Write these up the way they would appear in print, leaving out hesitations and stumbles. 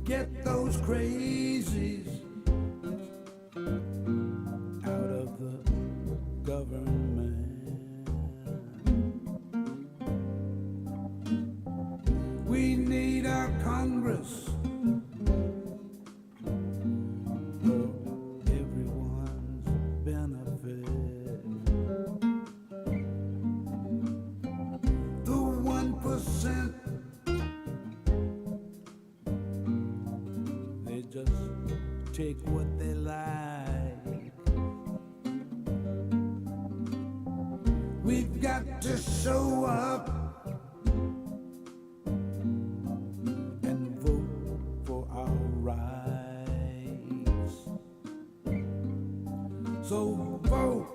Get those crazies out of the government. We need our Congress for everyone's benefit. The 1%, they just take what they like. We've got to show up and vote for our rights. So vote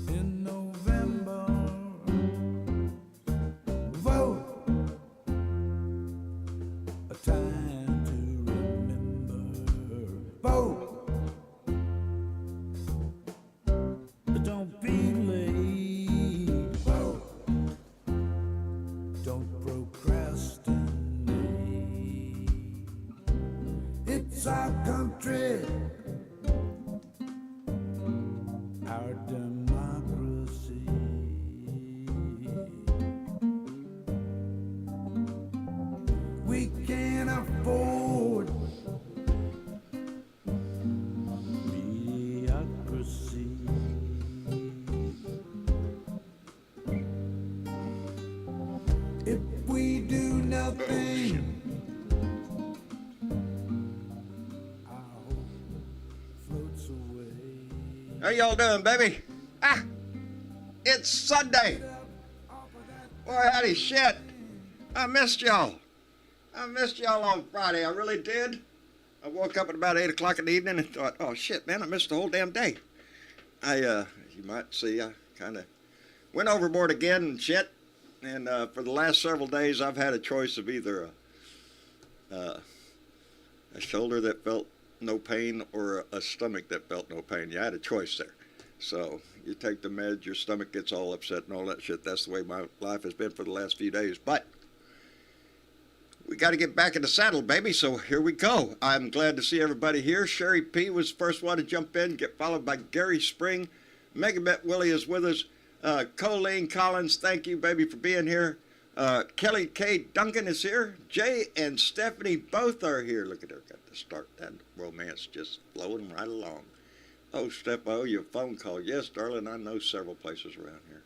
in November. Vote, a time to remember. Vote, don't be late. Vote, don't procrastinate. It's our country, our democracy. We can't afford mediocrity. If we do nothing, our hope floats away. How y'all doing, baby? Ah, it's Sunday. Boy, howdy shit. I missed y'all. I missed y'all on Friday. I really did. I woke up at about 8 o'clock in the evening and thought, oh shit, man, I missed the whole damn day. You might see, I kind of went overboard again and shit. And for the last several days, I've had a choice of either a shoulder that felt no pain or a stomach that felt no pain. You had a choice there. So you take the meds, your stomach gets all upset and all that shit. That's the way my life has been for the last few days. But we got to get back in the saddle, baby, so here we go. I'm glad to see everybody here. Sherry P. was the first one to jump in, get followed by Gary Spring. Megabet Willie is with us. Colleen Collins, thank you, baby, for being here. Kelly K. Duncan is here. Jay and Stephanie both are here. Look at her, got to start that romance just flowing right along. Oh, Steph, I owe you a phone call. Yes, darling, I know several places around here.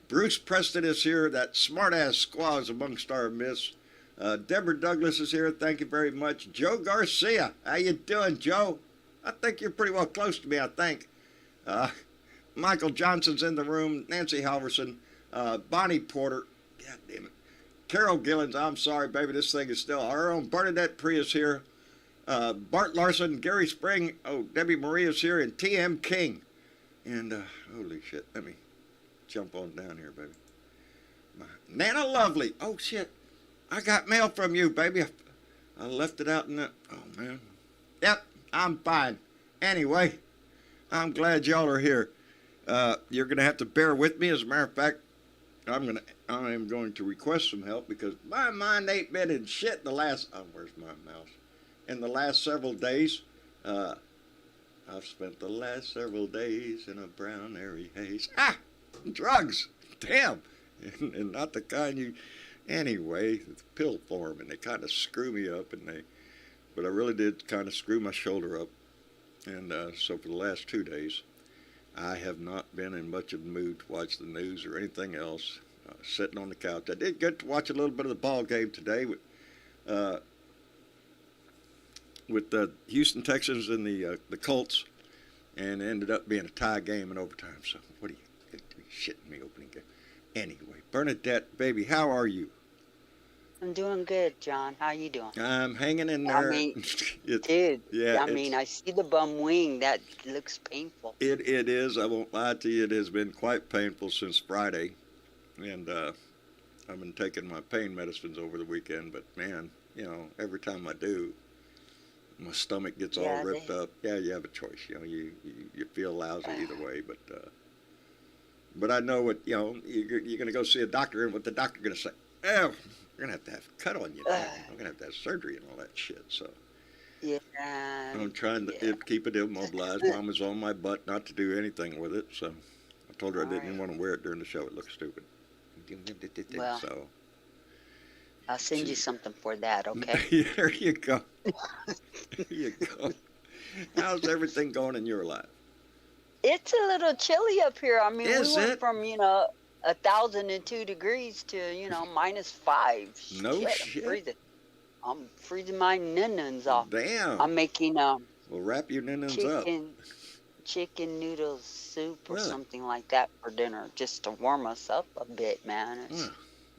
Bruce Preston is here. That smart-ass squaw is amongst our midst. Deborah Douglas is here. Thank you very much. Joe Garcia. How you doing, Joe? I think you're pretty well close to me, I think. Michael Johnson's in the room. Nancy Halverson. Bonnie Porter. God damn it. Carol Gillens. I'm sorry, baby. This thing is still our own. Bernadette Prius here. Bart Larson. Gary Spring. Oh, Debbie Maria's here. And T.M. King. And, holy shit. Let me jump on down here, baby. Nana Lovely. Oh, shit. I got mail from you, baby. I left it out in the... Oh, man. Yep, I'm fine. Anyway, I'm glad y'all are here. You're going to have to bear with me. As a matter of fact, I am going to request some help because my mind ain't been in shit the last... Oh, where's my mouse? In the last several days. I've spent the last several days in a brown, airy haze. Ah! Drugs! Damn! And not the kind you... Anyway, it's pill form, and they kind of screw me up, but I really did kind of screw my shoulder up, and so for the last 2 days, I have not been in much of a mood to watch the news or anything else. Sitting on the couch, I did get to watch a little bit of the ball game today with the Houston Texans and the Colts, and it ended up being a tie game in overtime. So what are you shitting me opening game? Anyway, Bernadette, baby, how are you? I'm doing good, John. How you doing? I'm hanging in there. I mean, dude, yeah, I mean, I see the bum wing. That looks painful. It is. I won't lie to you. It has been quite painful since Friday. And I've been taking my pain medicines over the weekend. But, man, you know, every time I do, my stomach gets all ripped up. Yeah, you have a choice. You know, you feel lousy either way. But But I know what, you're going to go see a doctor, and what the doctor going to say, oh, you're going to have a cut on you. Man. I'm going to have surgery and all that shit. So Yeah. I'm trying to keep it immobilized. Mom was on my butt not to do anything with it. So I told her I didn't even want to wear it during the show. It looked stupid. Well, so I'll send you something for that, okay? there you go. There you go. How's everything going in your life? It's a little chilly up here. I mean, Is we went it? from, 1,002 degrees to, -5. No I'm shit. freezing. I'm freezing my nuns off. Damn. I'm making Well, wrap your nuns up. chicken noodle soup or Really? something like that for dinner, just to warm us up a bit, man. It's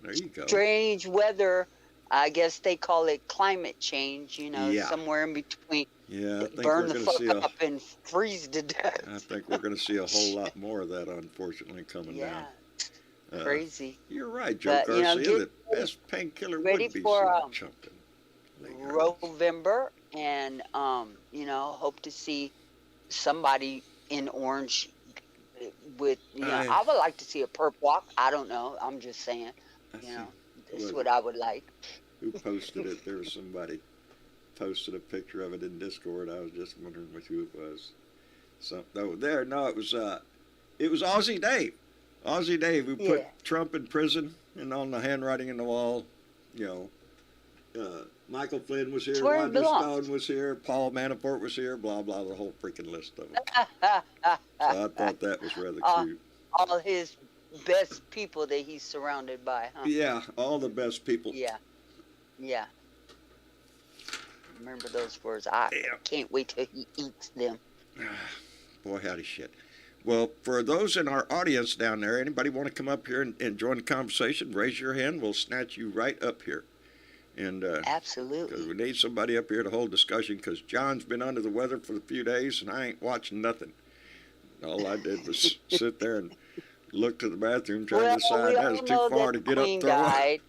There you go. strange weather. I guess they call it climate change, Yeah. somewhere in between. Yeah, I think Burn we're the going to fuck see up and freeze to death. I think we're going to see a whole lot more of that, unfortunately, coming Yeah, down. crazy. You're right, Joe But, Garcia. The best painkiller ready would be for, some chumping. November, and hope to see somebody in orange with I would like to see a perp walk. I don't know. I'm just saying. That's what I would like. Who posted it? There was somebody posted a picture of it in Discord. I was just wondering who it was. It was Aussie Dave. Aussie Dave, who put Trump in prison, and on the handwriting in the wall, Michael Flynn was here, Roger Stone was here, Paul Manafort was here, blah, blah, the whole freaking list of them. So I thought that was rather cute. All his best people that he's surrounded by, huh? Yeah, all the best people. Yeah. Remember those words. I can't wait till he eats them. Boy, howdy shit. Well, for those in our audience down there, anybody want to come up here and join the conversation, raise your hand. We'll snatch you right up here. And absolutely. Because we need somebody up here to hold discussion, because John's been under the weather for a few days, and I ain't watching nothing. All I did was sit there and look to the bathroom, trying to decide that was too far to get up Queen through. Died.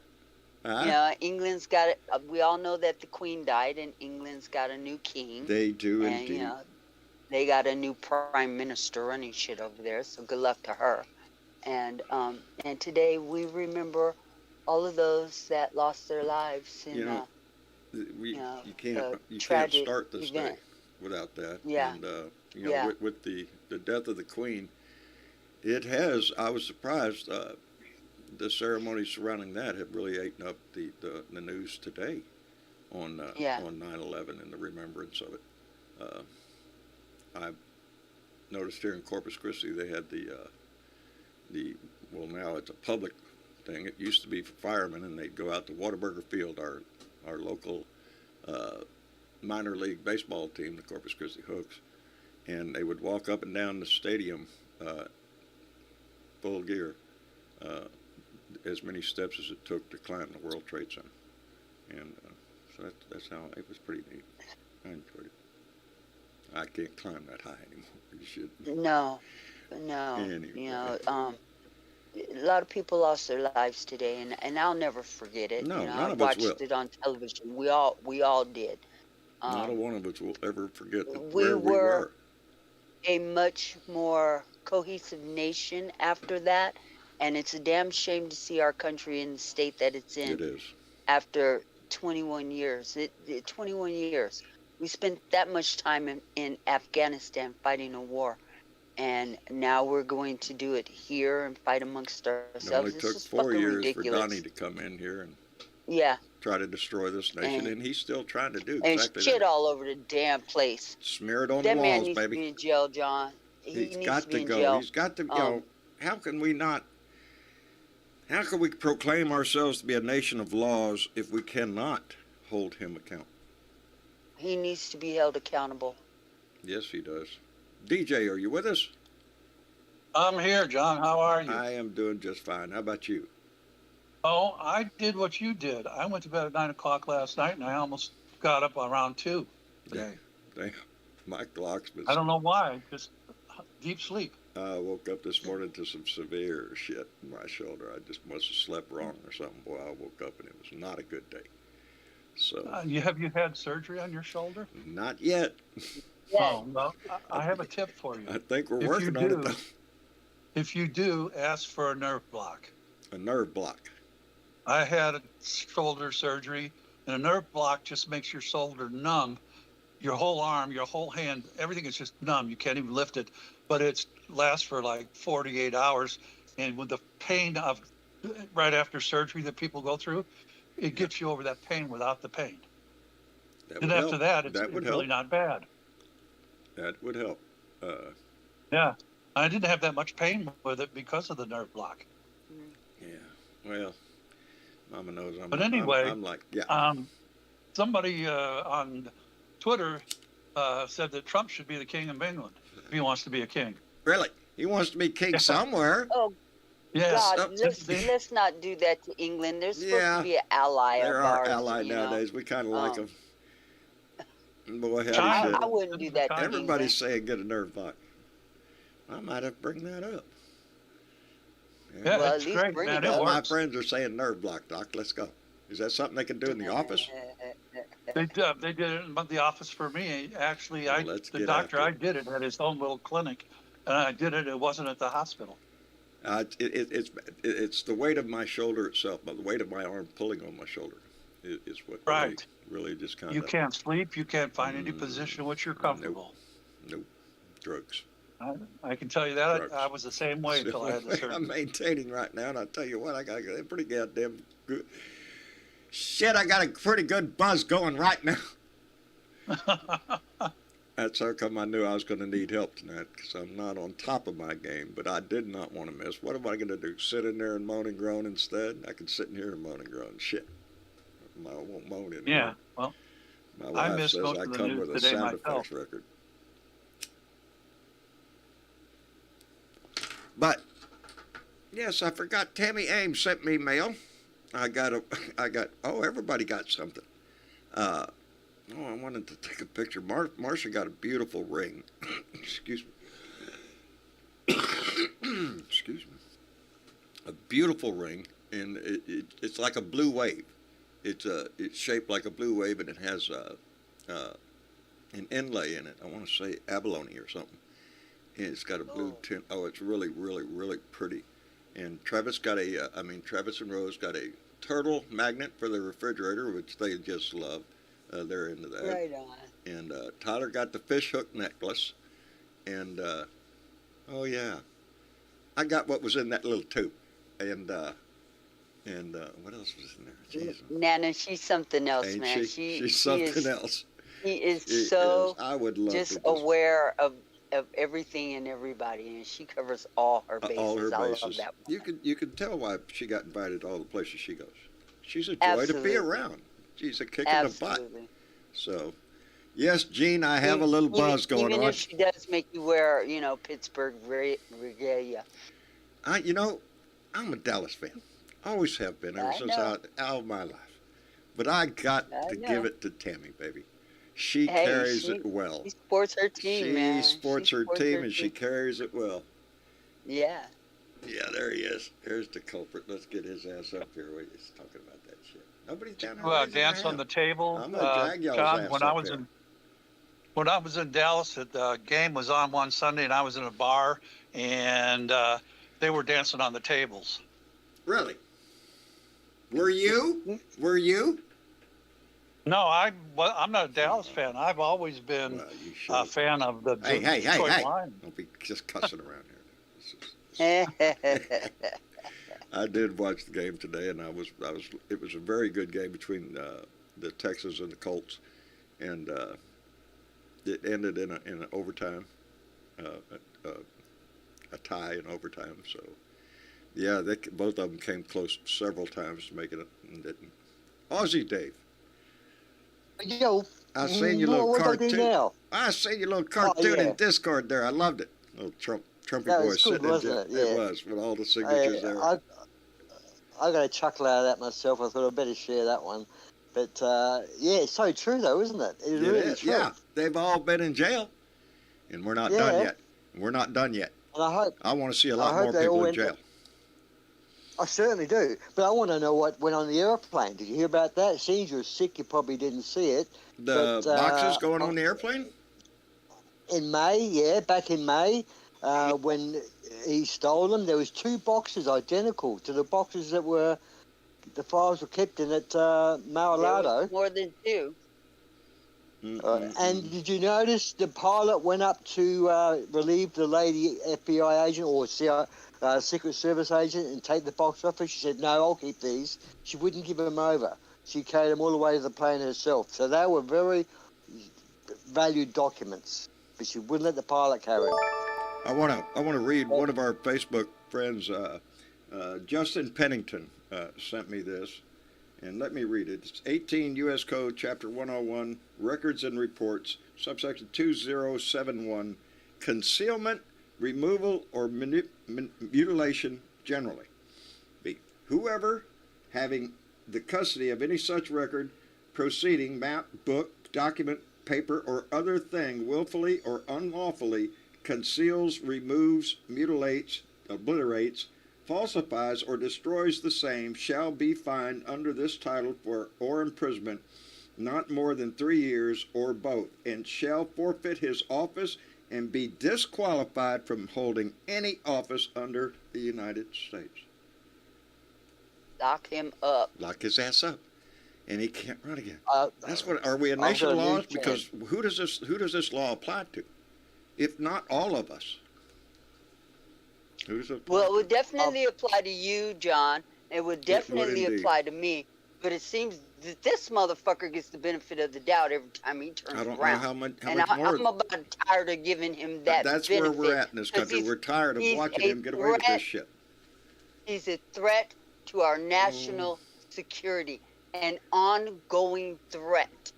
Huh? England's got it. We all know that the Queen died, and England's got a new king. They do and, indeed. They got a new prime minister running shit over there, so good luck to her. And today we remember all of those that lost their lives in you can't start this event. day without that. Yeah. And with the death of the Queen, it has. I was surprised. The ceremonies surrounding that have really eaten up the news today on 9/11 and the remembrance of it. I noticed here in Corpus Christi they had now it's a public thing. It used to be for firemen, and they'd go out to Whataburger Field, our local minor league baseball team, the Corpus Christi Hooks, and they would walk up and down the stadium full gear, as many steps as it took to climb the World Trade Center. And so that's how it was pretty neat. I enjoyed it. I can't climb that high anymore. You should. No. Anyway. A lot of people lost their lives today, and I'll never forget it. No, none I of us watched will. it on television. We all did. Not a one of us will ever forget we where we were. A much more cohesive nation after that, and it's a damn shame to see our country in the state that it's in. It is. After 21 years. 21 years. We spent that much time in Afghanistan fighting a war. And now we're going to do it here and fight amongst ourselves. It only took 4 years ridiculous. for Donnie to come in here and try to destroy this nation, and he's still trying to do exactly and shit that. all over the damn place. Smear it on that the man walls, needs baby. to be in jail, John. He's needs got to be in go. jail. He's got to. How can we not? How can we proclaim ourselves to be a nation of laws if we cannot hold him accountable? He needs to be held accountable. Yes, he does. DJ, are you with us? I'm here, John. How are you? I am doing just fine. How about you? Oh, I did what you did. I went to bed at 9 o'clock last night, and I almost got up around 2 today. Damn. My clock's been... I don't know why. Just deep sleep. I woke up this morning to some severe shit in my shoulder. I just must have slept wrong or something. Boy, I woke up and it was not a good day. So. Have you had surgery on your shoulder? Not yet. Oh, well, I have a tip for you. I think we're working on it, though. If you do, ask for a nerve block. A nerve block. I had a shoulder surgery, and a nerve block just makes your shoulder numb. Your whole arm, your whole hand, everything is just numb. You can't even lift it, but it lasts for like 48 hours. And with the pain of right after surgery that people go through, it gets you over that pain without the pain. And after that, it's really not bad. That would help. Yeah. I didn't have that much pain with it because of the nerve block. Yeah. Well, Mama knows I'm. But anyway, I'm like, yeah. Somebody on Twitter said that Trump should be the king of England if he wants to be a king. Really? He wants to be king somewhere. Oh, yes. God, let's not do that to England. They're supposed to be an ally of ours. They're our ally nowadays. We kind of like them. Boy, I wouldn't do that to Everybody's saying get a nerve block. I might have to bring that up. Yeah, well, it's great, man. All my friends are saying nerve block, Doc. Let's go. Is that something they can do in the office? They did it in the office for me. Actually, the doctor I did it had his own little clinic, and I did it. It wasn't at the hospital. It's the weight of my shoulder itself, but the weight of my arm pulling on my shoulder is what really just kind of. You can't sleep. You can't find any position in which you're comfortable. Nope. Drugs. I can tell you that. I was the same way until I had the surgery. I'm maintaining right now, and I tell you what, I got a pretty goddamn good. Shit, I got a pretty good buzz going right now. That's how come I knew I was going to need help tonight, because I'm not on top of my game, but I did not want to miss. What am I going to do, sit in there and moan and groan instead? I can sit in here and moan and groan. Shit. I won't moan anymore. Yeah, well, my wife says I come with a sound effects record. But, yes, I forgot. Tammy Ames sent me mail. Everybody got something. I wanted to take a picture. Marcia got a beautiful ring. Excuse me. Excuse me. A beautiful ring, and it's like a blue wave. It's shaped like a blue wave, and it has an inlay in it. I want to say abalone or something. And it's got a blue tint. Oh, it's really, really, really pretty. And Travis and Rose got a turtle magnet for the refrigerator, which they just love. They're into that. Right on. And Tyler got the fish hook necklace. And, I got what was in that little tube. And what else was in there? Jeez. Nana, she's something else, Ain't man. She's something else. She is so I would love just aware of everything and everybody, and she covers all her bases. All her bases. I love that one. You could tell why she got invited to all the places she goes. She's a joy to be around. She's a kick in the butt. So, yes, Gene, I have a little buzz going on. Even if she does make you wear, Pittsburgh regalia. I'm a Dallas fan. Always have been ever since out of my life. But I got to give it to Tammy, baby. She carries it well. She sports her team, man. She sports her team, and she carries it well. Yeah. Yeah, there he is. There's the culprit. Let's get his ass up here. He's talking about that shit. Nobody's down there. Dance on the table. I'm gonna drag y'all's John, ass when I was in Dallas, the game was on one Sunday, and I was in a bar, and they were dancing on the tables. Really? Were you? Were you? No, I'm not a Dallas fan. I've always been a fan of the Detroit Lions. Don't be just cussing around here. I did watch the game today, and it was a very good game between the Texans and the Colts, and it ended in an overtime, a tie in overtime. So, yeah, both of them came close several times to making it and didn't. Aussie Dave. Yo, I seen your little cartoon. I seen your little cartoon in Discord there. I loved it. Little Trumpy boy sitting in. It was with all the signatures there. I got a chuckle out of that myself. I thought I'd better share that one. But it's so true though, isn't it? It's really true. Yeah, they've all been in jail, and we're not done yet. We're not done yet. And I want to see a lot more people in jail. I certainly do, but I want to know what went on the airplane. Did you hear about that? Seeing you were sick, you probably didn't see it. The boxes going on the airplane? In May, back in May, when he stole them. There was 2 boxes identical to the boxes that were the files were kept in at Mar-a-Lago. More than 2. And did you notice the pilot went up to relieve the lady FBI agent or Secret Service agent and take the box off her? She said, "No, I'll keep these." She wouldn't give them over. She carried them all the way to the plane herself. So they were very valued documents, but she wouldn't let the pilot carry them. I want to read one of our Facebook friends, Justin Pennington, sent me this, and let me read it. It's 18 U.S. Code, Chapter 101, Records and Reports, subsection 2071, concealment, removal, or mutilation generally. B. Whoever having the custody of any such record, proceeding, map, book, document, paper, or other thing willfully or unlawfully conceals, removes, mutilates, obliterates, falsifies, or destroys the same shall be fined under this title or imprisonment not more than 3 years or both, and shall forfeit his office and be disqualified from holding any office under the United States. Lock him up. Lock his ass up, and he can't run again. That's what. Are we a I've nation of got a new laws? Because who does this law apply to? If not all of us. Who's it? Well, it would definitely apply to you, John. It would definitely indeed. apply to me. But it seems that this motherfucker gets the benefit of the doubt every time he turns I don't around. know how much and more. I'm about tired of giving him that That's benefit. where we're at in this country. We're tired of he's watching a him get away with threat. this shit. He's a threat to our national security, an ongoing threat.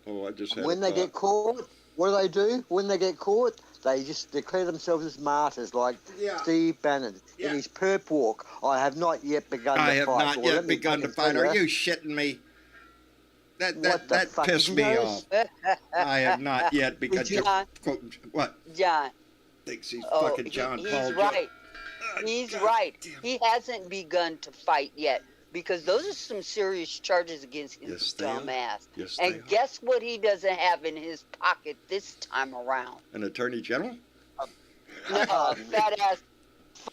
Oh, I just had When a they thought. get caught, what do? When they get caught, they just declare themselves as martyrs, like Yeah. Steve Bannon Yeah. in his perp walk. I have not yet begun I to have fight. not Well, yet let me begun to fucking fight. tell Are ya, you shitting me? That What the fuck, pissed did me you off. notice? I have not yet begun to. John. What? John, Thinks he's oh, fucking John he's Paul. right. Oh, He's God right. damn. He hasn't begun to fight yet because those are some serious charges against his Yes, they are. dumb ass. Yes, they And are. guess what he doesn't have in his pocket this time around? An attorney general? No, a fat ass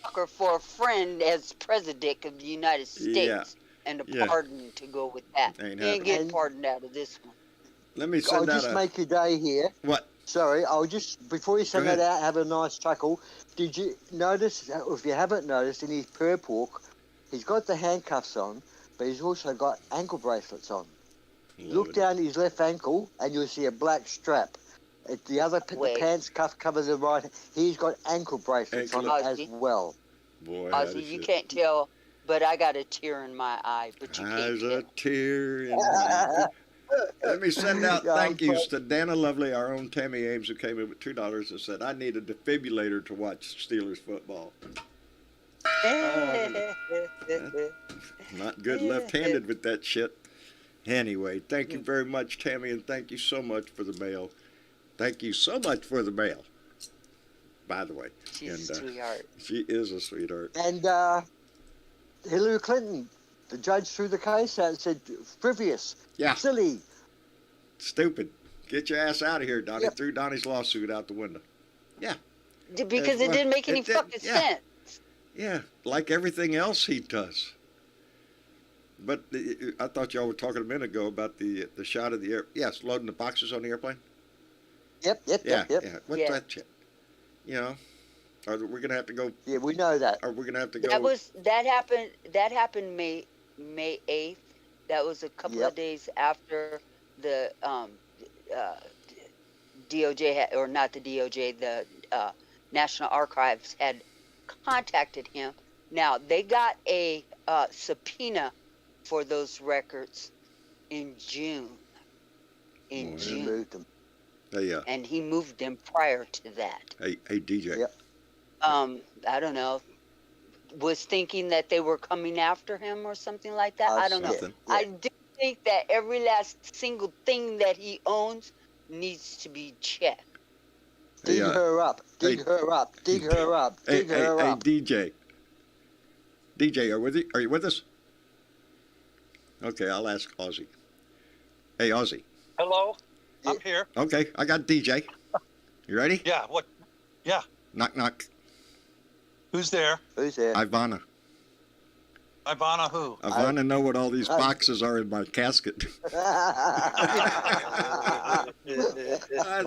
fucker for a friend as president of the United States. Yeah. And a Yeah. pardon to go with that. Ain't He ain't happening. getting pardoned out of this one. Let me I'll send out just a. make your day here. What? Sorry, I'll just, before you send Go that ahead. out, have a nice chuckle. Did you notice, if you haven't noticed, in his perp walk, he's got the handcuffs on, but he's also got ankle bracelets on. Look down his left ankle, and you'll see a black strap. At the other the Wait. pants cuff covers the right. He's got ankle bracelets on Ankle- as well. Boy, how Ozzy, does you it- can't tell, but I got a tear in my eye. But you can't Has tell. a tear in my. Let me send out Yeah, thank I'm yous to Dana Lovely, our own Tammy Ames, who came in with $2 and said, "I need a defibrillator to watch Steelers football." Not good left-handed with that shit. Anyway, thank you very much, Tammy, and thank you so much for the mail. Thank you so much for the mail, by the way. She's And, a sweetheart. She is a sweetheart. And Hillary Clinton, the judge threw the case out and said, frivolous, Yeah. silly. Stupid. Get your ass out of here, Donnie. Yep. Threw Donnie's lawsuit out the window. Yeah. Because it didn't make any It did- fucking yeah. sense. Yeah, like everything else he does. But I thought y'all were talking a minute ago about the shot of the air. Yes, loading the boxes on the airplane. Yep. Yeah. Yeah, What's Yeah. that shit? You know, are we gonna have to go? we know that. Are we gonna have to go? That happened May 8th. That was a couple Yep. of days after the DOJ had, or not the DOJ, the National Archives had contacted him. Now they got a subpoena for those records in June. In Oh, yeah. June, Removed them. Hey, and he moved them prior to that. hey, DJ. Yep. I don't know. Was thinking that they were coming after him or something like that. I don't know. Something. Yeah. I do think that every last single thing that he owns needs to be checked. Hey, Dig her up. Dig hey. her up. Dig her up. Hey, Dig her hey, up. DJ. DJ, are you with us? Okay, I'll ask Ozzy. Hey, Ozzy. Hello, I'm here. Okay, I got DJ. You ready? Yeah. What? Yeah. Knock, knock. Who's there? Who's there? Ivana. Ivana who? Ivana know what all these boxes are in my casket. That's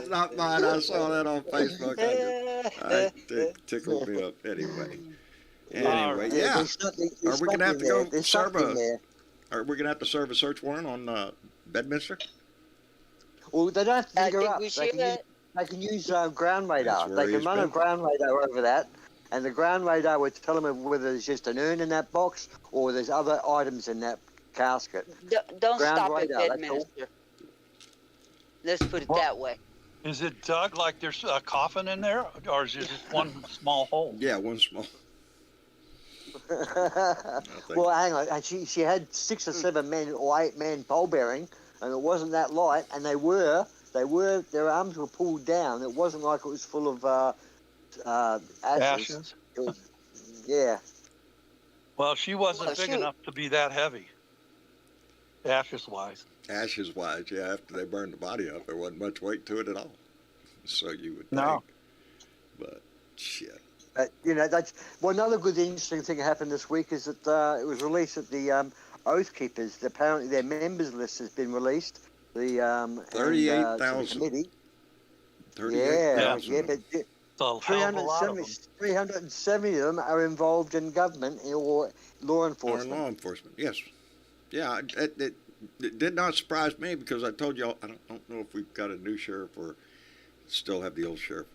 not mine. I saw that on Facebook. It tickled me up. Anyway, yeah. Are we gonna have to go serve Are we gonna have to serve a search warrant on Bedminster? Well, they don't have to dig her think up. we They can use ground radar. where They can he's run a been. ground radar over that, and the ground radar would tell them whether there's just an urn in that box or there's other items in that casket. Don't Ground stop radar, at that's all. Bedminster. Let's put it that way. Is it dug like there's a coffin in there, or is it just one small hole? Yeah, one small. Well, hang on. And she had 6 or 7 men or 8 men pole bearing, and it wasn't that light. And their arms were pulled down. It wasn't like it was full of ashes. It was, yeah. Well, she wasn't Well, big shoot. enough to be that heavy, ashes-wise. Ashes wise, yeah. After they burned the body up, there wasn't much weight to it at all. So you would think. No. But shit. But, that's another good interesting thing happened this week is that it was released that the Oath Keepers, apparently their members list has been released. The 38,000. committee. 38,000. Yeah, but So a hell of a lot of them. 370 of them are involved in government or law Or enforcement. law enforcement, yes. Yeah, it did not surprise me because I told y'all, I don't know if we've got a new sheriff or still have the old sheriff.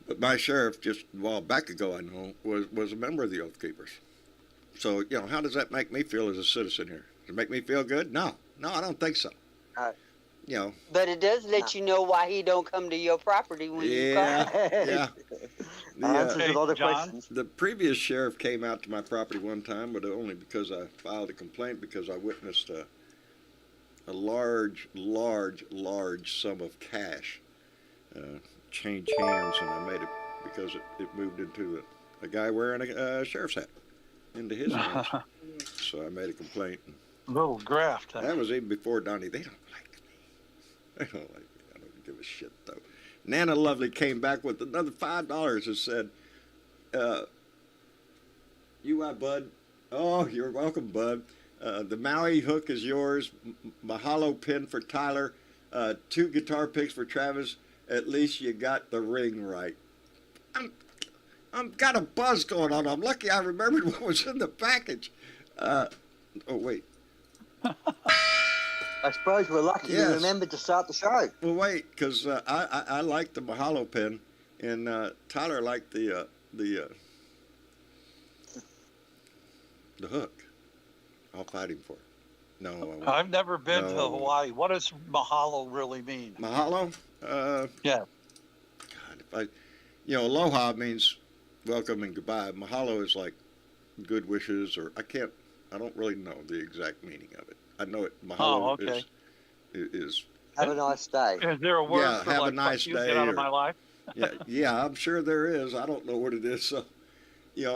But my sheriff, just a while back ago, I know, was a member of the Oath Keepers. So, how does that make me feel as a citizen here? Does it make me feel good? No, I don't think so. But it does let you know why he don't come to your property when you call. Yeah. Answers a lot of John? questions. The previous sheriff came out to my property one time, but only because I filed a complaint because I witnessed a large sum of cash change hands, and I made it because it moved into a guy wearing a sheriff's hat into his hands. So I made a complaint. Little graft. Huh? That was even before Donnie. They don't like me. They don't like me. I don't give a shit, though. Nana Lovely came back with another $5 and said, "You Bud? Oh, you're welcome, Bud. The Maui hook is yours. Mahalo pin for Tyler. 2 guitar picks for Travis. At least you got the ring right." I'm got a buzz going on. I'm lucky I remembered what was in the package. Oh, wait. I suppose we're lucky Yes. you remembered to start the show. Well, wait, because I like the Mahalo pin, and Tyler liked the hook. I'll fight him for it. No, I won't. I've never been to No. Hawaii. What does mahalo really mean? Mahalo? Yeah. God, aloha means welcome and goodbye. Mahalo is like good wishes, or I don't really know the exact meaning of it. I know it. Mahalo okay. is Have a nice day. Is there a word Yeah, for have a like, nice fuck you, day, get out of or- my life? yeah, I'm sure there is. I don't know what it is. So,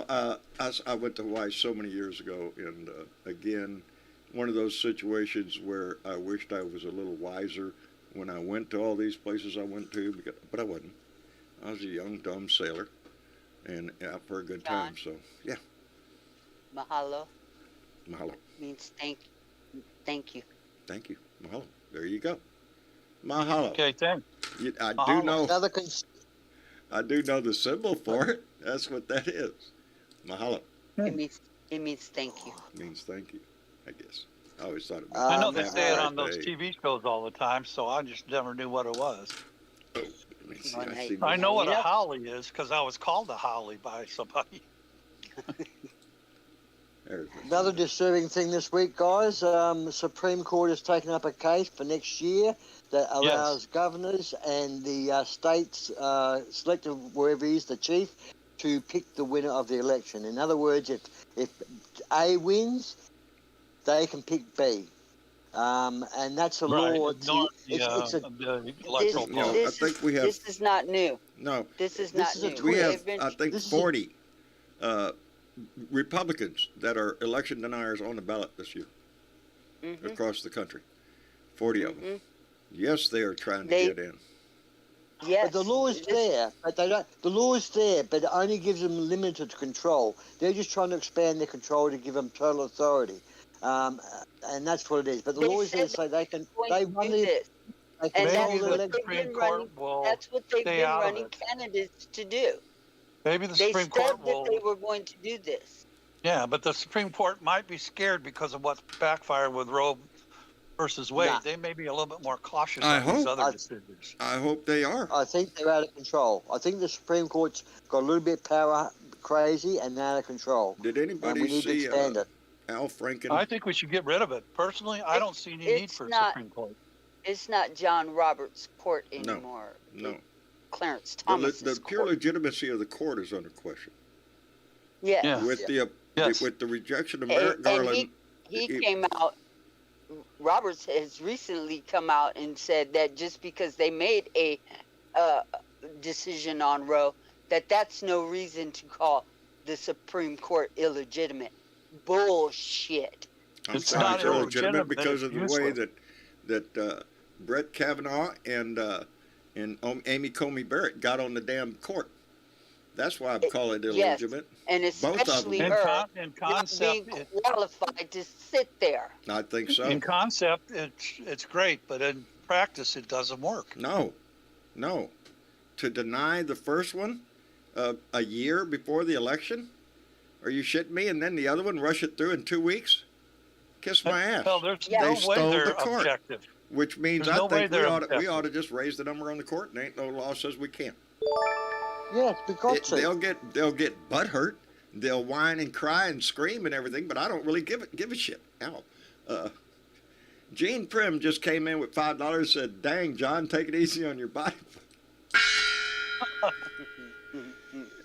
I went to Hawaii so many years ago, and again, one of those situations where I wished I was a little wiser when I went to all these places I went to, but I wasn't. I was a young, dumb sailor, and out for a good time. So, yeah, Mahalo mahalo. means thank you. Thank you. Mahalo. There you go. Mahalo. Okay, thanks. I do Mahalo. know. Another I do know the symbol for it. That's what that is. Mahalo It means thank you. means thank you, I guess. I always thought it meant I know they have a say it nice on those day. TV shows all the time, so I just never knew what it was. Oh, let me see. Well, I hey, see I know what a Yeah. holly is because I was called a holly by somebody. There's Another disturbing thing this week, guys. Supreme Court has taken up a case for next year that allows governors and the states selected wherever he is the chief to pick the winner of the election. In other words, if A wins, they can pick B. And that's a law. Ignore It's a the electoral No, vote. I think we have- This is not new. No, This is This not is a new. we have, They've been- I think, this is 40 Republicans that are election deniers on the ballot this year Mhm. across the country. 40 of them. Yes, they are trying to They- get in. Yes. But the law is there, but they don't. The law is there, but it only gives them limited control. They're just trying to expand their control to give them total authority, and that's what it is. But the They law is there, said so they can. going They to run do the. this. They And control Maybe the the election. Supreme Court will That's what they've stay been out of running it. candidates to do. Maybe the They Supreme said Court that they will. were going to do this. Yeah, but the Supreme Court might be scared because of what backfired with Roe versus Wade. Nah. They may be a little bit more cautious I on these hope. other decisions. I hope they are. I think they're out of control. I think the Supreme Court's got a little bit power crazy and out of control. Did And anybody we need to see expand it. Al Franken? I think we should get rid of it. Personally, I don't see any need It's for a not- Supreme Court. It's not John Roberts' court No. anymore. No. Clarence The Thomas's pure court. legitimacy of the court is under question. Yes. Yeah. With Yes. with the rejection of And- Merrick and Garland. he it- came out. Roberts has recently come out and said that just because they made a decision on Roe, that's no reason to call the Supreme Court illegitimate. Bullshit. I'm It's sorry, not it's illegitimate illegitimate, because it's of the way useless. that Brett Kavanaugh and Amy Coney Barrett got on the damn court. That's why I call it Yes. illegitimate. And Both of them. especially In, her in not concept, being qualified to sit there. I think so. in concept, it's great, but in practice, it doesn't work. No. To deny the first one a year before the election? Are you shitting me? And then the other one rush it through in 2 weeks? Kiss my ass. Well, there's Yeah. no They way stole they're the court. objective. Which means There's I no way think we they're ought objective. to just raise the number on the court, and ain't no law says we can't. Yes, we got to. They'll get butt hurt. They'll whine and cry and scream and everything, but I don't really give a shit. Ow. Gene Prim just came in with $5. Said, "Dang, John, take it easy on your body."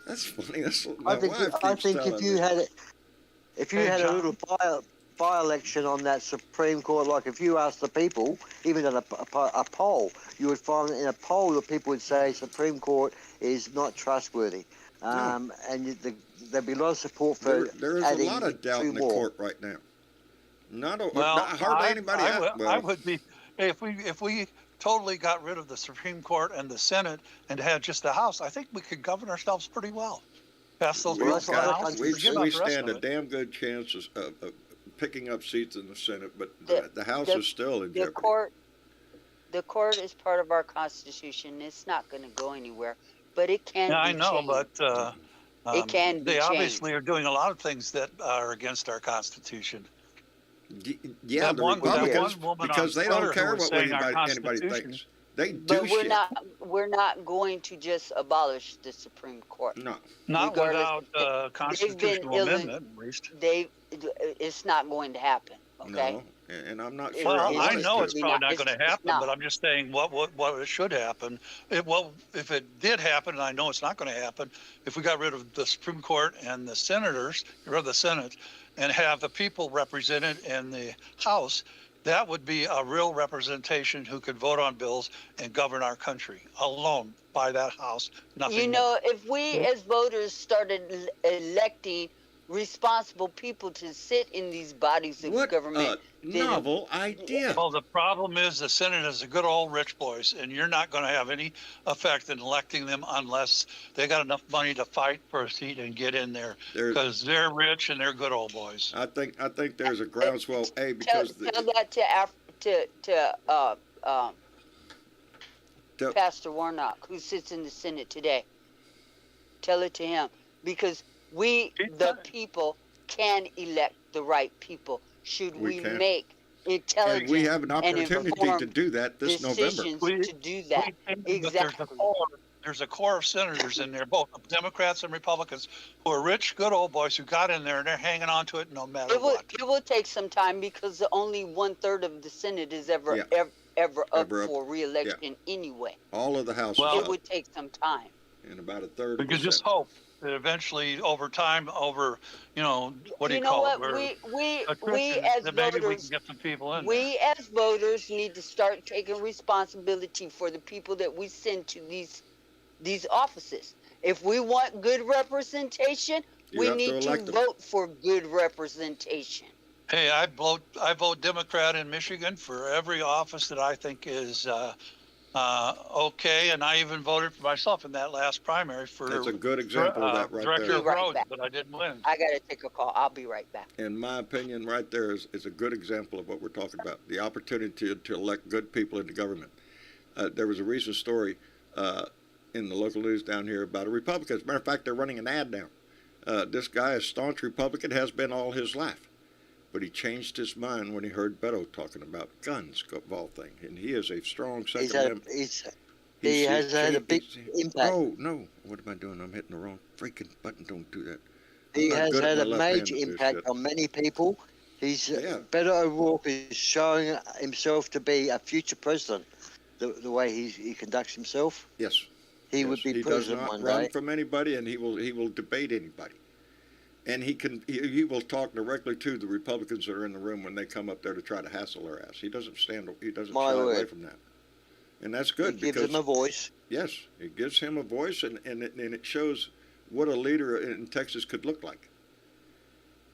That's funny. That's what my wife keeps I think telling if you me. had if you Hey, had a John. little by-election on that Supreme Court, like if you asked the people, even in a poll, you would find that in a poll the people would say Supreme Court is not trustworthy, and there'd be a lot of support for There is a adding lot of doubt two in the more. court right now. Not hardly I, anybody. I, would, well, I would be if we totally got rid of the Supreme Court and the Senate and had just the House. I think we could govern ourselves pretty well. Pass those We've bills in the got- House. and we forget about the rest stand a of it. damn good chance of picking up seats in the Senate, but the House the- is still in The jeopardy. the court is part of our Constitution. It's not going to go anywhere, but it can Yeah, be I know, changed. but It can be they changed. obviously are doing a lot of things that are against our Constitution. Yeah, That the one Republicans, woman on because they Twitter don't care who was what saying our anybody Constitution- thinks. They do But we're shit. we're not going to just abolish the Supreme Court. No, Not Regardless, without they've constitutional been amendment, at least. It's not going to happen. Okay. no, and I'm not Well, sure. Well, I want know it it's to. probably not It's- going to it's happen, not. but I'm just saying what should happen. If it did happen, and I know it's not going to happen, if we got rid of the Supreme Court and the senators, or the Senate, and have the people represented in the House, that would be a real representation who could vote on bills and govern our country alone by that House. Nothing You more. know, if we as voters started electing responsible people to sit in these bodies of What government, a then- novel idea. Well, the problem is the Senate is a good old rich boys, and you're not going to have any effect in electing them unless they got enough money to fight for a seat and get in there, There's- because they're rich and they're good old boys. I think there's a groundswell. tell, Because tell that to Pastor Warnock, who sits in the Senate today. Tell it to him, because we, the people, can elect the right people. Should We we can. make intelligent and we have an and opportunity to informed do that this November. decisions We- to do that? But Exactly. there's a core of senators in there, both Democrats and Republicans, who are rich, good old boys who got in there and they're hanging on to it no matter It will, what. it will take some time because only 1/3 of the Senate is ever Yeah. ever up Ever up. for re-election anyway. All of the House Well- is It would take some time. and about a third. We of could the just Senate. hope that eventually, over time, what do You you know call what? it? Where We attrition, as that maybe we voters, can get some people in there. we as voters need to start taking responsibility for the people that we send to these offices. If we want good representation, You we have to need to elect them. vote for good representation. Hey, I vote Democrat in Michigan for every office that I think is Okay, and I even voted for myself in that last primary for That's a good example of that right director there. of Be right roads, back. but I didn't win. I gotta take a call. I'll be right back. In my opinion, right there is a good example of what we're talking about. The opportunity to elect good people into government. There was a recent story in the local news down here about a Republican. As a matter of fact, they're running an ad now. This guy, a staunch Republican, has been all his life. But he changed his mind when he heard Beto talking about guns, of all things. And he is a strong Second Amendment. He has had a big impact. Oh, no. What am I doing? I'm hitting the wrong freaking button. Don't do that. He has had a major impact on many people. Beto O'Rourke is showing himself to be a future president. The way he conducts himself. Yes. He would be president one day. He does not run from anybody, and he will debate anybody. And he will talk directly to the Republicans that are in the room when they come up there to try to hassle their ass. He doesn't shy away from that. And that's good. He gives him a voice. Yes, it gives him a voice, and it shows what a leader in Texas could look like.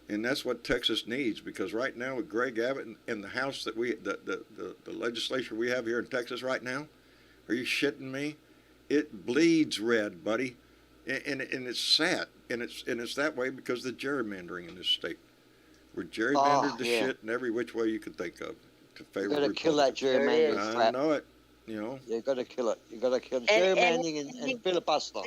And that's what Texas needs, because right now with Greg Abbott and the House that the legislature we have here in Texas right now, are you shitting me? It bleeds red, buddy, and it's sad, and it's that way because of the gerrymandering in this state. We're gerrymandered shit in every which way you could think of to favor. You got to kill that gerrymandering. I know it. You know. You got to kill it. You got to kill gerrymandering and filibuster.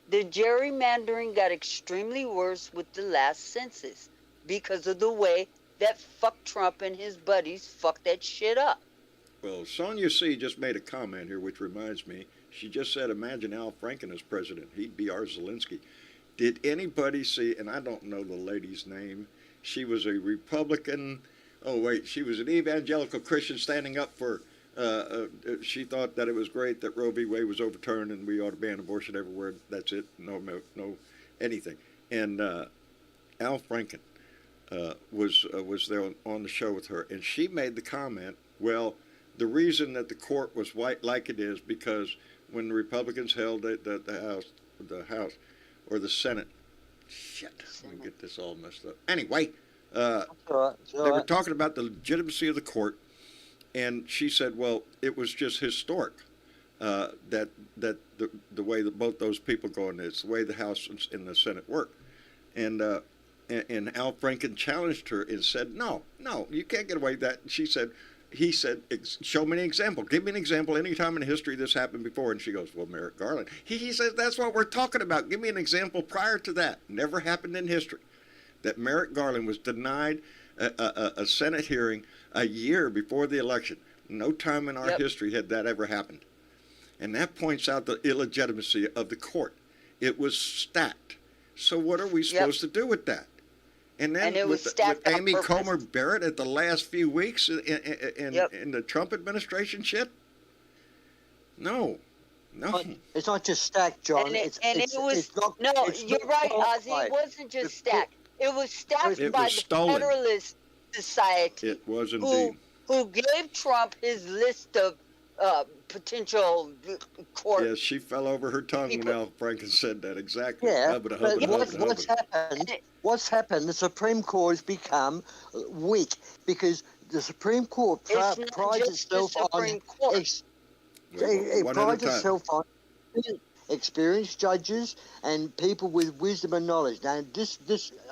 The gerrymandering got extremely worse with the last census because of the way that fuck Trump and his buddies fucked that shit up. Well, Sonia C. just made a comment here, which reminds me. She just said, imagine Al Franken as president. He'd be our Zelensky. Did anybody see, and I don't know the lady's name, she was a Republican, she was an evangelical Christian standing up for, she thought that it was great that Roe v. Wade was overturned and we ought to ban abortion everywhere. That's it. No, anything. And Al Franken was there on the show with her, and she made the comment, well, the reason that the court was white like it is because when the Republicans held the House or the Senate, let me get this all messed up. Anyway, they were talking about the legitimacy of the court, and she said, well, it was just historic that the way that both those people go in, it's the way the House and the Senate work, and Al Franken challenged her and said, no, you can't get away with that. And he said, show me an example. Give me an example. Any time in history this happened before. And she goes, well, Merrick Garland. He says, that's what we're talking about. Give me an example prior to that. Never happened in history. That Merrick Garland was denied a Senate hearing a year before the election. No time in our history had that ever happened. And that points out the illegitimacy of the court. It was stacked. So what are we supposed to do with that? And then with Amy Comer Barrett at the last few weeks in the Trump administration shit? No. It's not just stacked, John. You're right, Ozzy. It wasn't just stacked. It was stacked by the Federalist Society. It was indeed. Who gave Trump his list of potential court. Yes, she fell over her tongue when Al Franken said that. Exactly. Yeah, what's happened, the Supreme Court has become weak because the Supreme Court prides itself on experienced judges and people with wisdom and knowledge. Now, this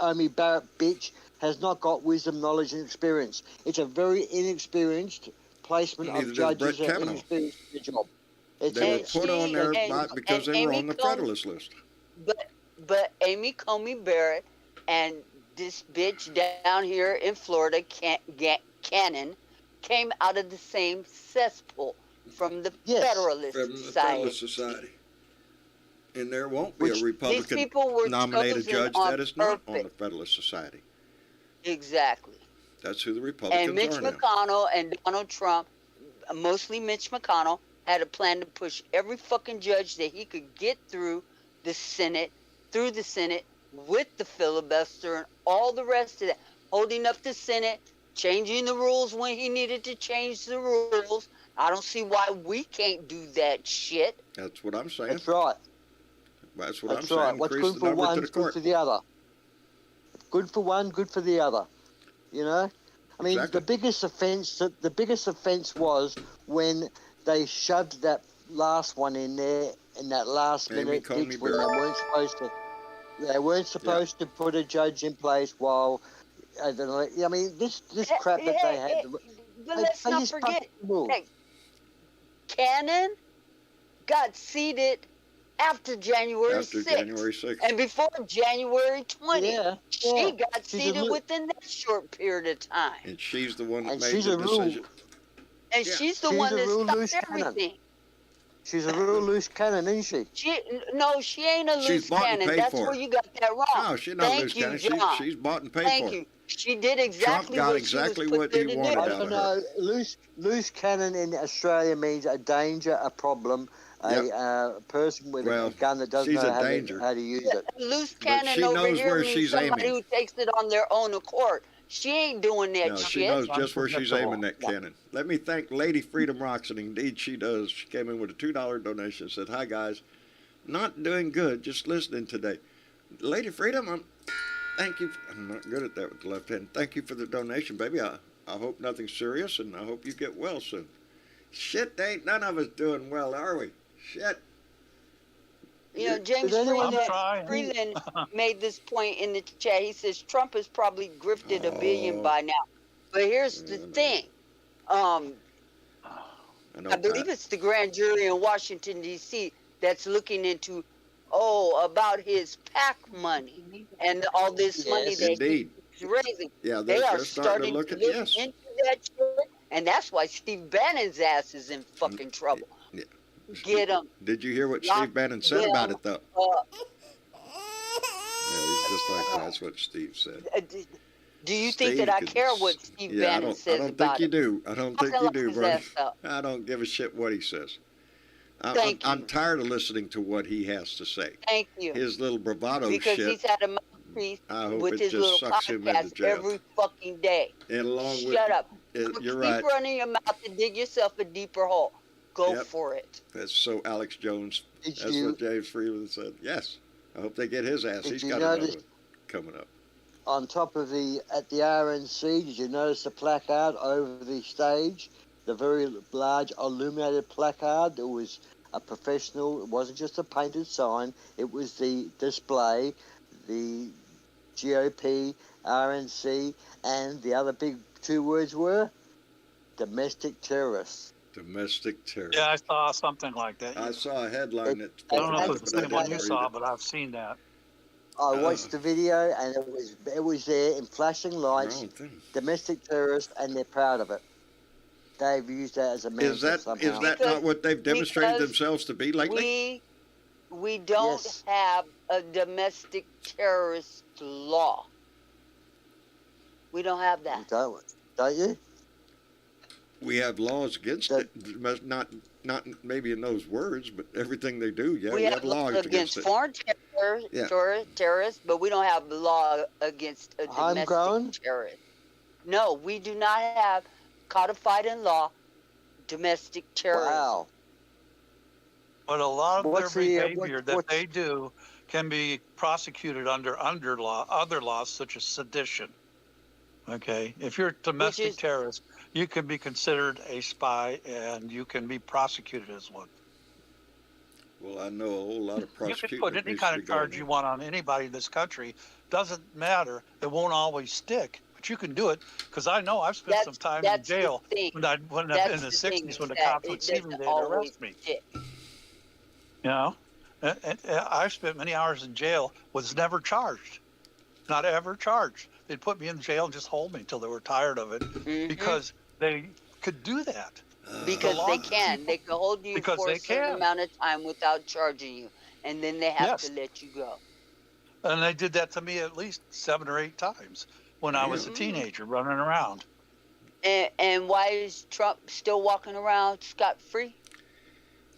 Amy Barrett bitch has not got wisdom, knowledge, and experience. It's a very inexperienced placement of judges and inexperienced in the job. They were put on there because they were on the Federalist list. But Amy Coney Barrett and this bitch down here in Florida, Cannon, came out of the same cesspool from the Federalist Society. And there won't be a Republican nominated judge that is not on the Federalist Society. Exactly. That's who the Republicans are now. And Mitch McConnell and Donald Trump, mostly Mitch McConnell, had a plan to push every fucking judge that he could get through the Senate with the filibuster and all the rest of that. Holding up the Senate, changing the rules when he needed to change the rules. I don't see why we can't do that shit. That's what I'm saying. That's right. That's what I'm saying. What's good for one is good for the other. Good for one, good for the other. You know? I mean, the biggest offence was when they shoved that last one in there in that last Amy minute Coney ditch when Barrett. they weren't supposed to put a judge in place while I mean this crap that they had. But let's they not just forget, fucked the rules. hey, Cannon got seated after January After 6th. January 6th. And before January 20th. Yeah, She got She's seated within that short period of time. And she's the one that And made she's the a rule. decision. And Yeah. she's the She's one a that real loose stopped cannon. everything. She's a real loose cannon, isn't she? No, she ain't a She's loose bought and cannon. paid That's for where it. you got that wrong. No, she's not Thank loose you, cannon. John. She's bought and paid Thank for you. it. She did exactly got what exactly she was what put he there to wanted do. out I of don't her. know. Loose cannon in Australia means a danger, a problem, a person with a gun that doesn't she's know a danger. how to use it. Loose But cannon she over knows here where means she's somebody aiming. who takes it on their own accord. She ain't doing that No, shit. she knows just where she's Unpredictable. aiming that cannon. Let me thank Lady Freedom Rocks, and indeed she does. She came in with a $2 donation and said, "Hi guys, not doing good, just listening today." Lady Freedom, thank you. I'm not good at that with the left hand. Thank you for the donation, baby. I hope nothing's serious, and I hope you get well soon. Shit, they ain't none of us doing well, are we? Shit. You know, James Freeland made this point in the chat. He says Trump has probably grifted $1 billion by now. But here's the thing. I believe it's the grand jury in Washington, D.C. that's looking into, about his PAC money and all this money that he's raising. Yeah, they are starting to look into that shit, and that's why Steve Bannon's ass is in fucking trouble. Yeah. Get him. Did you hear what Steve Bannon said about it, though? Yeah, he's just like, that's what Steve said. Do you think that I care what Steve Bannon says about it? I don't think you do, bro. I don't give a shit what he says. I'm tired of listening to what he has to say. Thank you. His little bravado shit. Because he's had a mouthpiece with his little podcast every fucking day. And along Shut up. You're right. Keep running your mouth and dig yourself a deeper hole. Go for it. That's so Alex Jones. That's what James Freeman said. Yes. I hope they get his ass. He's got another one coming up. On top of at the RNC, did you notice the placard over the stage? The very large illuminated placard. It was a professional. It wasn't just a painted sign. It was the display, the GOP, RNC, and the other big two words were domestic terrorists. Domestic terror. Yeah, I saw something like that. I saw a headline that. I don't know if it's the same one you saw, but I've seen that. I watched the video, and it was there in flashing lights. Domestic terrorists, and they're proud of it. They've used that as a mantra somehow. Is that not what they've demonstrated themselves to be lately? We don't have a domestic terrorist law. We don't have that. Don't you? We have laws against it, not maybe in those words, but everything they do, we have laws against it. Foreign terrorists, but we don't have the law against a domestic terrorist. No, we do not have codified in law domestic terrorism. Wow. But a lot of their behavior that they do can be prosecuted under other laws such as sedition. Okay, if you're a domestic terrorist, you can be considered a spy and you can be prosecuted as one. Well, I know a whole lot of prosecutors. You can put any kind of charge you want on anybody in this country. Doesn't matter. It won't always stick, but you can do it because I know I've spent some time in jail when in the 60s when the cops would see me, they'd arrest me. You know, and I've spent many hours in jail, was never charged, not ever charged. They'd put me in jail and just hold me until they were tired of it because they could do that. Because they can. They can hold you for a certain amount of time without charging you, and then they have to let you go. And they did that to me at least 7 or 8 times when I was a teenager running around. And why is Trump still walking around scot-free?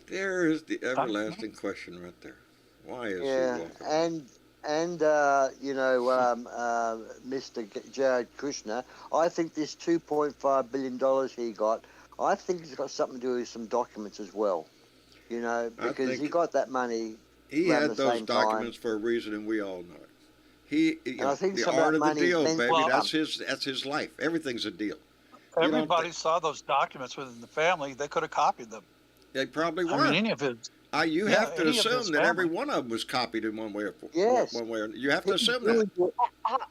There is the everlasting question right there. Why is he walking around? And Mr. Jared Kushner, I think this $2.5 billion he got, I think it's got something to do with some documents as well. You know, because he got that money. He had those documents for a reason, and we all know it. The art of the deal, baby. That's his life. Everything's a deal. everybody saw those documents within the family. They could have copied them. They probably I were. mean, any of his. You Yeah, have to any of his assume that every family. one of them was copied in one way or Yes. one way. You have to He's assume that. He's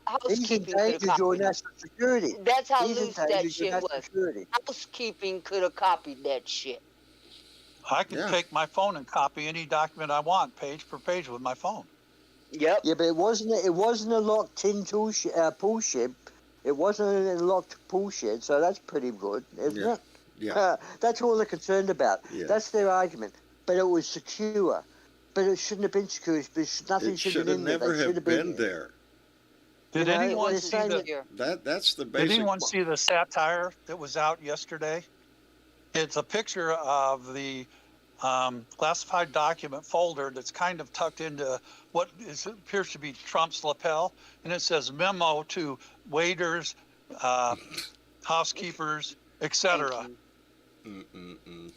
Housekeeping could have endangered your copied it. national security. That's how He's loose that endangered your shit national was. security. Housekeeping could have copied that shit. I can Yeah. take my phone and copy any document I want, page per page, with my phone. Yep. Yeah, but it wasn't a locked tin tool pool shed. It wasn't a locked pool shed, so that's pretty good, isn't Yeah. it? Yeah. That's all they're concerned about. Yeah. That's their argument. But it was secure. But it shouldn't have been secure. Nothing It should should have have been there. never They should have been there. Did You know, anyone they're see saying the? that- That's the Did basic. anyone see the satire that was out yesterday? It's a picture of the classified document folder that's kind of tucked into what appears to be Trump's lapel, and it says "memo to waiters, housekeepers, etc." Thank you. Mm-mm-mm.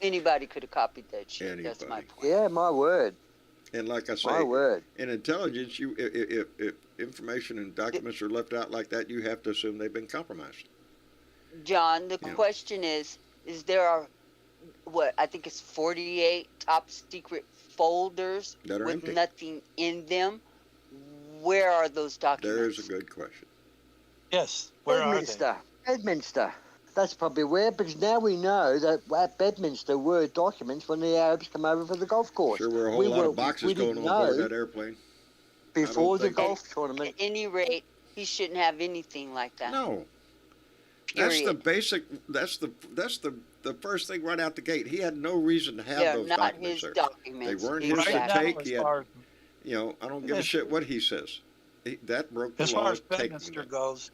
Anybody could have copied that shit. That's my Anybody. point. Yeah, my word. And like I say, My word. in intelligence, if information and documents are left out like that, you have to assume they've been compromised. John, the Yeah. question is there are, what, I think it's 48 top secret folders That are with empty. nothing in them. Where are those documents? There's a good question. Yes, where are they? Bedminster. Bedminster. That's probably where, because now we know that at Bedminster were documents when the Arabs come over for the golf course. Sure were a whole lot of boxes we going didn't on board know that airplane. before the think- golf tournament. At any rate, he shouldn't have anything like that. No. That's the Period. basic. That's the first thing right out the gate. He had no reason to have They're those not documents his there. documents. They weren't his Right to now, Exactly. take. as He had, far as, I don't give a As- shit what he says. That broke the as law. far as of taking Bedminster them. goes,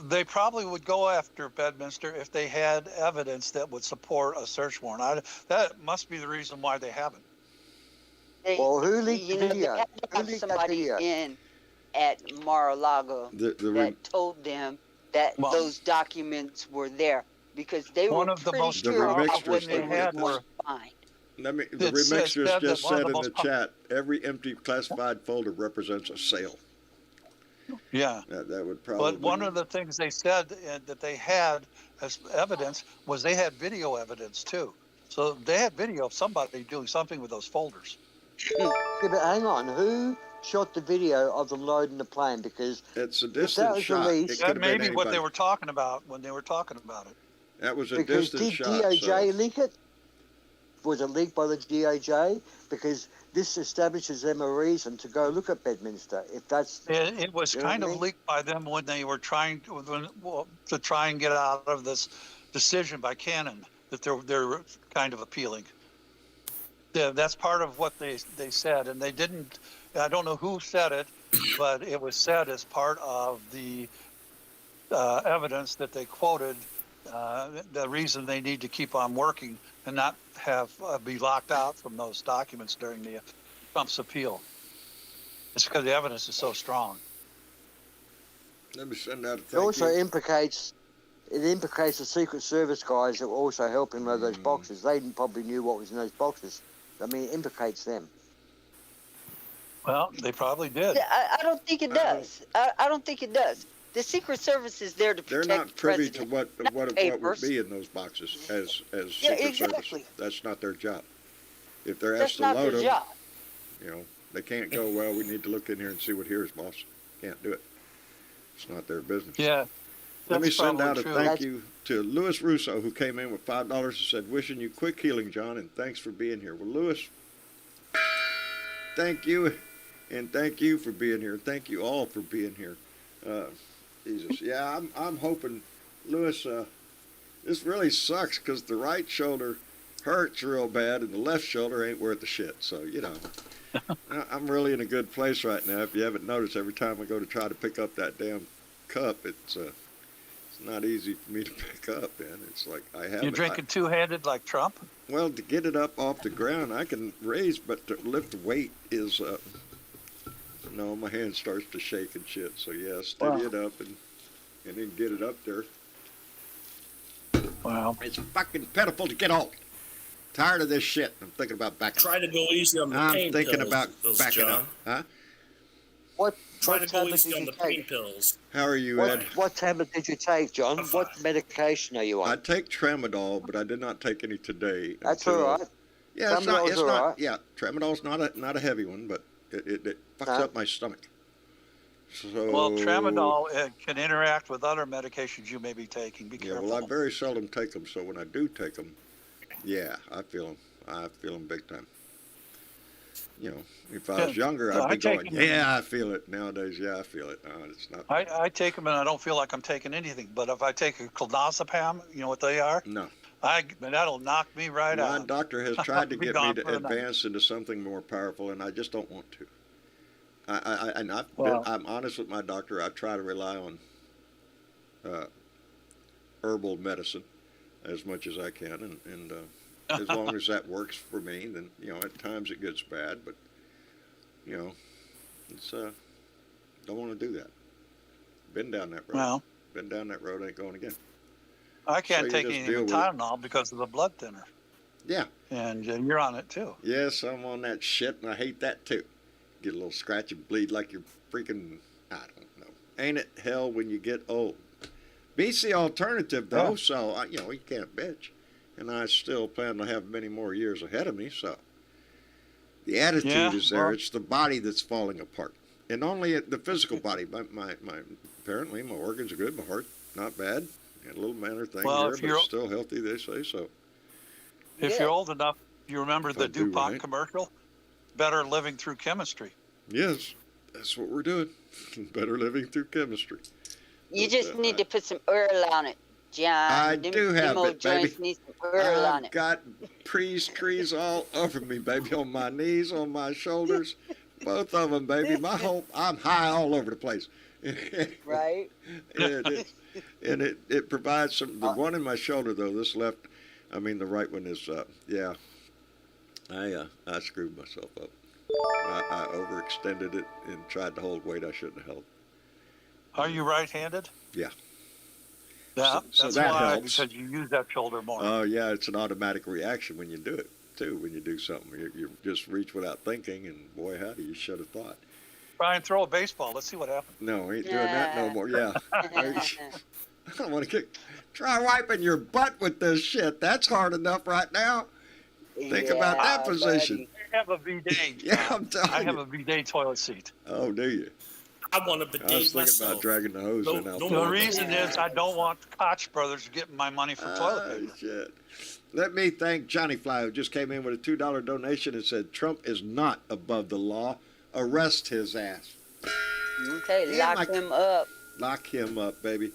they probably would go after Bedminster if they had evidence that would support a search warrant. That must be the reason why they haven't. They, Well, who leaked the they video? had to Who have leaked that somebody video? in at Mar-a-Lago The that told them that Well- those documents were there because they One were of the pretty most sure about remixtures what that they they were had going were- to find. the It said remixers that just one of said the in most the chat, every empty classified folder represents a sale. Yeah. That would probably. But one of the things they said that they had as evidence was they had video evidence too. So they had video of somebody doing something with those folders. Yeah, but hang on. Who shot the video of them loading the plane? Because It's a that distant was shot. released- It could That have may been be what they anybody. were talking about when they were talking about it. That was a because distant did shot. DOJ So. leak it? Was it leaked by the DOJ? Because this establishes them a reason to go look at Bedminster. If that's It was You know what kind I of mean? leaked by them when they were trying to try and get out of this decision by Canon that they're kind of appealing. Yeah, that's part of what they said, and they didn't. I don't know who said it, but it was said as part of the evidence that they quoted. The reason they need to keep on working and not have be locked out from those documents during the Trump's appeal. It's because the evidence is so strong. Let me send out a it thank also you. implicates the Secret Service guys that were also helping load those boxes. They probably knew what was in those boxes. I mean, it implicates them. Well, they probably did. I don't think it does. I don't think it does. The Secret Service is there to They're protect not the privy to president. what not would papers. be in those boxes as Yeah, Secret exactly. Service. That's not their job. If they're That's asked to not load their them, job. they can't go. Well, we need to look in here and see what here is, boss. Can't do it. It's not their business. Yeah. Let me that's send probably out a true. thank you to Louis Russo, who came in with $5 and said, "Wishing you quick healing, John, and thanks for being here." Well, Louis, thank you, and thank you for being here. Thank you all for being here. Jesus, yeah, I'm hoping, Louis. This really sucks because the right shoulder hurts real bad, and the left shoulder ain't worth the shit. So I'm really in a good place right now. If you haven't noticed, every time I go to try to pick up that damn cup, it's not easy for me to pick up, man. It's like I have. You're drinking two-handed like Trump? Well, to get it up off the ground, I can raise, but to lift the weight is, no, my hand starts to shake and shit. So yeah, steady it up and then get it up there. Wow. It's fucking pitiful to get old. Tired of this shit. I'm thinking about backing up. Try to go easy on the I'm pain thinking pills, about those backing John. up. Huh? What Trying to go tablet easy did on you the pain take? pills. How are you, Ed? What tablet did you take, John? I'm What fine. medication are you I on? take tramadol, but I did not take any today. That's until, all right. Yeah, it's not. Tramadol's It's all not. right. Yeah, tramadol's not a heavy one, but it fucks No. up my stomach. So. Well, tramadol can interact with other medications you may be taking. Be Yeah, careful. well, I very seldom take them, so when I do take them, yeah, I feel them. I feel them big time. You know, if I was younger, I'd be going, yeah, I feel it. Nowadays, yeah, I feel it. It's not. I take them and I don't feel like I'm taking anything. But if I take a clonazepam, you know what they are? No. That'll knock me right out. My doctor has tried to Be get me gone to for the night. advance into something more powerful, and I just don't want to. Well- I'm honest with my doctor. I try to rely on herbal medicine as much as I can, and as long as that works for me, then at times it gets bad, but it's don't want to do that. Been down that road. Well, Been down that road. Ain't going again. I can't So you take just anything deal with with it. Tylenol because of the blood thinner. Yeah. And you're on it too. Yes, I'm on that shit, and I hate that too. Get a little scratch and bleed like you're freaking, I don't know. Ain't it hell when you get old? Beats the alternative, though, Yeah. so, you can't bitch. And I still plan to have many more years ahead of me, so. The attitude is there. well- It's the body that's falling apart. And only the physical body. Apparently, my organs are good. My heart, not bad. Got a little manner thing Well, there, if but you're- it's still healthy, they say, so. If Yeah. you're old enough, you remember If I the do DuPont right. commercial? Better living through chemistry. Yes, that's what we're doing. Better living through chemistry. You But, just need to put some Earl on it, John. I Them- do them have old it, baby. joints need some Earl on I've it. got trees all over me, baby, on my knees, on my shoulders, both of them, baby. I'm high all over the place. Right? and it provides some. The one in my shoulder, though, this left, the right one is, I screwed myself up. I overextended it and tried to hold weight I shouldn't have held. Are you right-handed? Yeah. Yeah, So that's that why, helps. because you use that shoulder more. Oh, yeah, it's an automatic reaction when you do it, too, when you do something. You just reach without thinking, and boy, howdy, you should have thought. Try and throw a baseball. Let's see what happens. No, ain't doing that no more. Yeah. I don't want to kick. Try wiping your butt with this shit. That's hard enough right now. Think about that position. I have a bidet. Yeah, I'm telling I have you. a bidet toilet seat. Oh, do you? I want a I was bidet thinking myself. about dragging the hose No- in out no The more there. reason is I don't want Koch brothers getting my money for toilet Oh, paper. shit. Let me thank Johnny Fly, who just came in with a $2 donation and said Trump is not above the law. Arrest his ass. Okay, Yeah, lock my- him up. Lock him up, baby.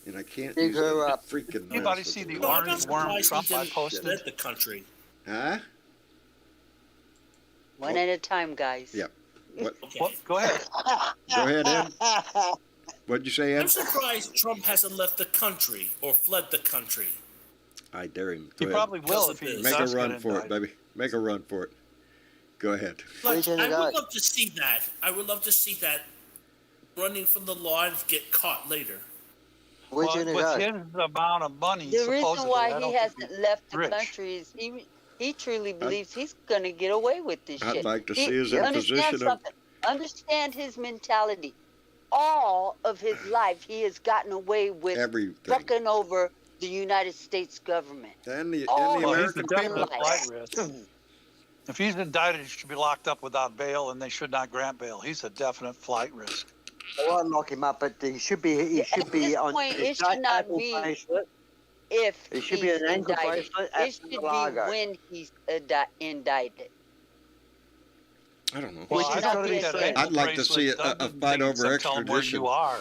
And I can't Dig use her that up. freaking Anybody mouse see with the No, I'm orange not worm surprised Trump he I didn't posted? fled the country. Huh? One at a time, guys. Yep. What? Okay. Well, go ahead. Go ahead, Ed. What'd you say, I'm Ed? surprised Trump hasn't left the country or fled the country. I dare him. He Go ahead. probably will if he Make Make a does get run for it, indicted. baby. Make a run for it. Go ahead. Like, Where's he I gonna would go? love to see that. I would love to see that running from the law and get caught later. Where's Well, you with gonna go? his amount of money, The reason supposedly, I why don't he think hasn't left the rich. country is he truly believes he's going to get away with this I'd shit. like to He- see us in a understand position of- something. Understand his mentality. All of his life, he has gotten away with Everything. fucking over the United States government. And the Oh, Well, he's the American definite people. life. flight risk. If he's indicted, he should be locked up without bail, and they should not grant bail. He's a definite flight risk. I won't lock him up, but he should be. He should At be this on. point, his it should not ankle be bracelet. If It should he's be an ankle indicted. bracelet It at should the be Largo. when he's indicted. I don't know. Well, Which I is don't not think the that same. ankle I'd like to bracelet see a does fight things over except tell 'em where extradition. you are.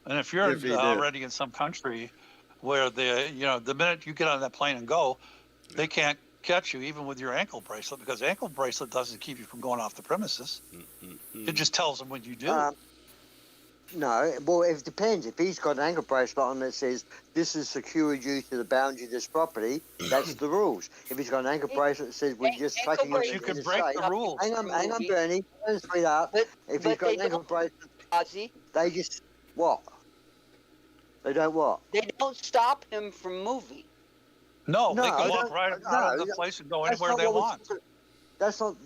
And if you're If he did. already in some country where the minute you get on that plane and go, they can't catch you even with your ankle bracelet, because ankle bracelet doesn't keep you from going off the premises. It just tells them when you do. No, well, it depends. If he's got an ankle bracelet on that says this is secured you to the boundary of this property, that's the rules. If he's got an ankle bracelet that says we're just Ankle tracking bracelet- you in can the break safe. the rules. Hang on, Bernie. Sweetheart. But- If but he's got they an ankle don't- bracelet, Ozzy, they just what? They don't what? they don't stop him from moving. No, No, they can I walk don't- right no, out of the that- place and go That's anywhere not they what we're want. talking- That's not.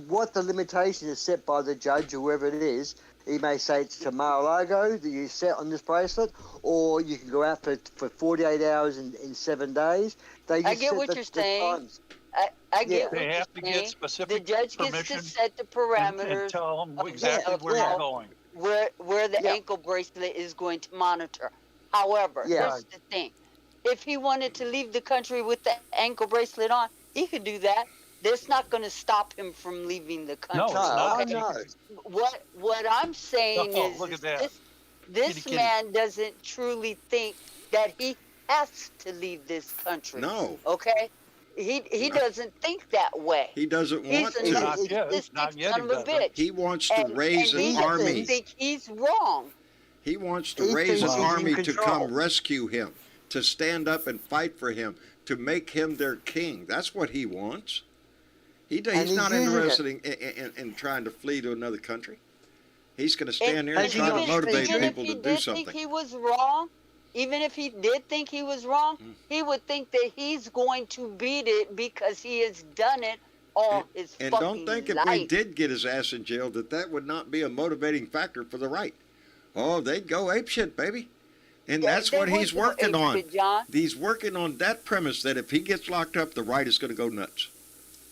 what the limitation is set by the judge or whoever it is. He may say it's to Mar-a-Lago that you set on this bracelet, or you can go out for 48 hours in 7 days. I get what you're saying. I get what They have to you're get saying. specific The judge permission gets to set the and parameters tell them of exactly where how- you're going. where the Yeah. ankle bracelet is going to monitor. However, Yeah. here's the thing. If he wanted to leave the country with the ankle bracelet on, he could do that. That's not going to stop him from leaving the No, country. it's not. I know. What I'm saying Oh, is, look at is that. this Kitty, kitty. man doesn't truly think that he has to leave this country. No. Okay? He doesn't think that way. He doesn't want He's a to. Not yet. narcissistic Not yet son he of a doesn't. bitch. He wants to raise and he an army. doesn't think he's wrong. He wants to He raise an thinks he's in army to control. come rescue him, to stand up and fight for him, to make him their king. That's what he wants. He's he's not using interested in trying to flee to another country. He's going to stand here and and try to even- motivate even people if he to do did something. think he was wrong, even if he did think he was wrong, he would think that he's going to beat it because he has done it all his And fucking don't think if life. we did get his ass in jail that would not be a motivating factor for the right. Oh, they'd go apeshit, baby. And Yeah, that's they what would he's go working on. apeshit, John. He's working on that premise that if he gets locked up, the right is going to go nuts.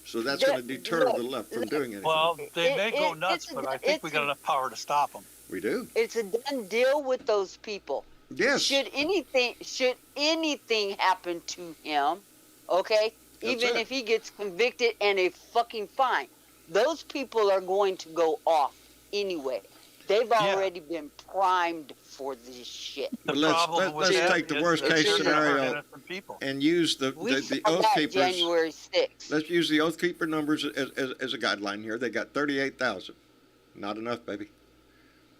So that's going to deter look, the left from doing anything. Well, they may go It- nuts, it's- but I think we got enough power to stop them. We do. It's a done deal with those people. Yes. Should anything happen to him, okay? That's Even it. if he gets convicted and a fucking fine, those people are going to go off anyway. They've Yeah. already been primed for this shit. The But let's- problem with let's that take the is worst that case they're gonna hurt scenario innocent people. And use the We the saw oath that keepers. January 6th. Let's use the oath keeper numbers as a guideline here. They got 38,000. Not enough, baby.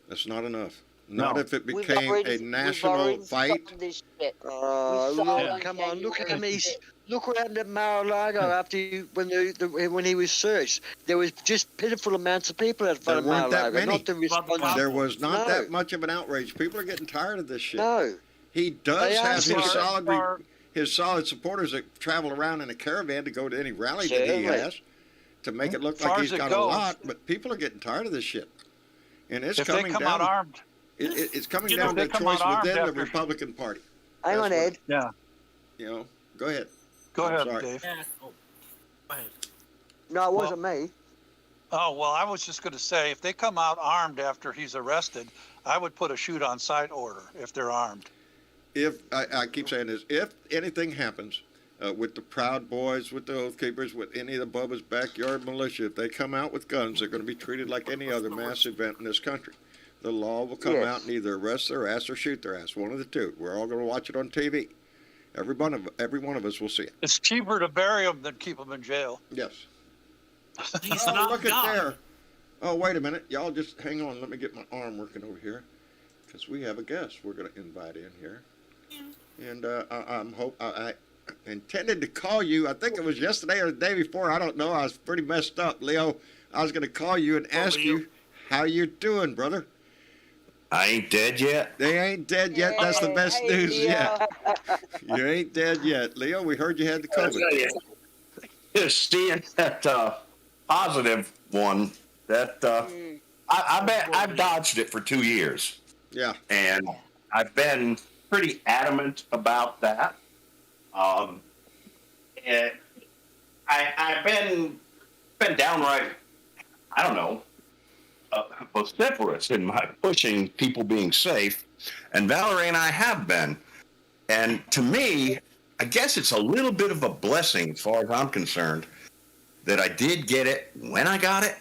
That's not enough. Not No. if it We've became already- a we've national already fight. saw this shit. We Oh, saw it look, on come on, look at him. January He's, 6th. look what happened at Mar-a-Lago after when he was searched. There was just pitiful amounts of people at front of There weren't that Mar-a-Lago. many. Not the response. There was not No. that much of an outrage. People are getting tired of this shit. No. He does They have are. his solid supporters that travel around in a caravan to go to any rally that he Certainly. has to make it look As far like as he's it got a goes. lot. But people are getting tired of this shit, and it's If they coming come out down. armed, It's coming You know, down to a they come choice out armed within the after- Republican Party. Hang on, That's Ed. yeah. You know, go ahead. Go I'm ahead, sorry. Dave. Yeah. Oh, go ahead. No, it wasn't me. Oh, well, I was just going to say, if they come out armed after he's arrested, I would put a shoot on sight order if they're armed. If I keep saying this, if anything happens with the Proud Boys, with the Oath Keepers, with any of the Bubba's backyard militia, if they come out with guns, they're going to be treated like any other mass event in this country. The law will come Yes. out and either arrest their ass or shoot their ass. One of the two. We're all going to watch it on TV. Every one of us will see it. It's cheaper to bury them than keep them in jail. Yes. He's Oh, not look at God. there. Oh, wait a minute. Y'all just hang on. Let me get my arm working over here. Because we have a guest we're going to invite in here. And I intended to call you. I think it was yesterday or the day before. I don't know. I was pretty messed up, Leo. I was going to call you and ask Leo. you how you doing, brother. I ain't dead yet. They ain't dead yet. That's the best Hey, news Leo. yet. You ain't dead yet. Leo, we heard you had the COVID. Just seeing that positive one, that I bet I've dodged it for 2 years, Yeah. and I've been pretty adamant about that. And I've been downright, I don't know, vociferous in my pushing people being safe, and Valerie and I have been. And to me, I guess it's a little bit of a blessing, as far as I'm concerned, that I did get it when I got it,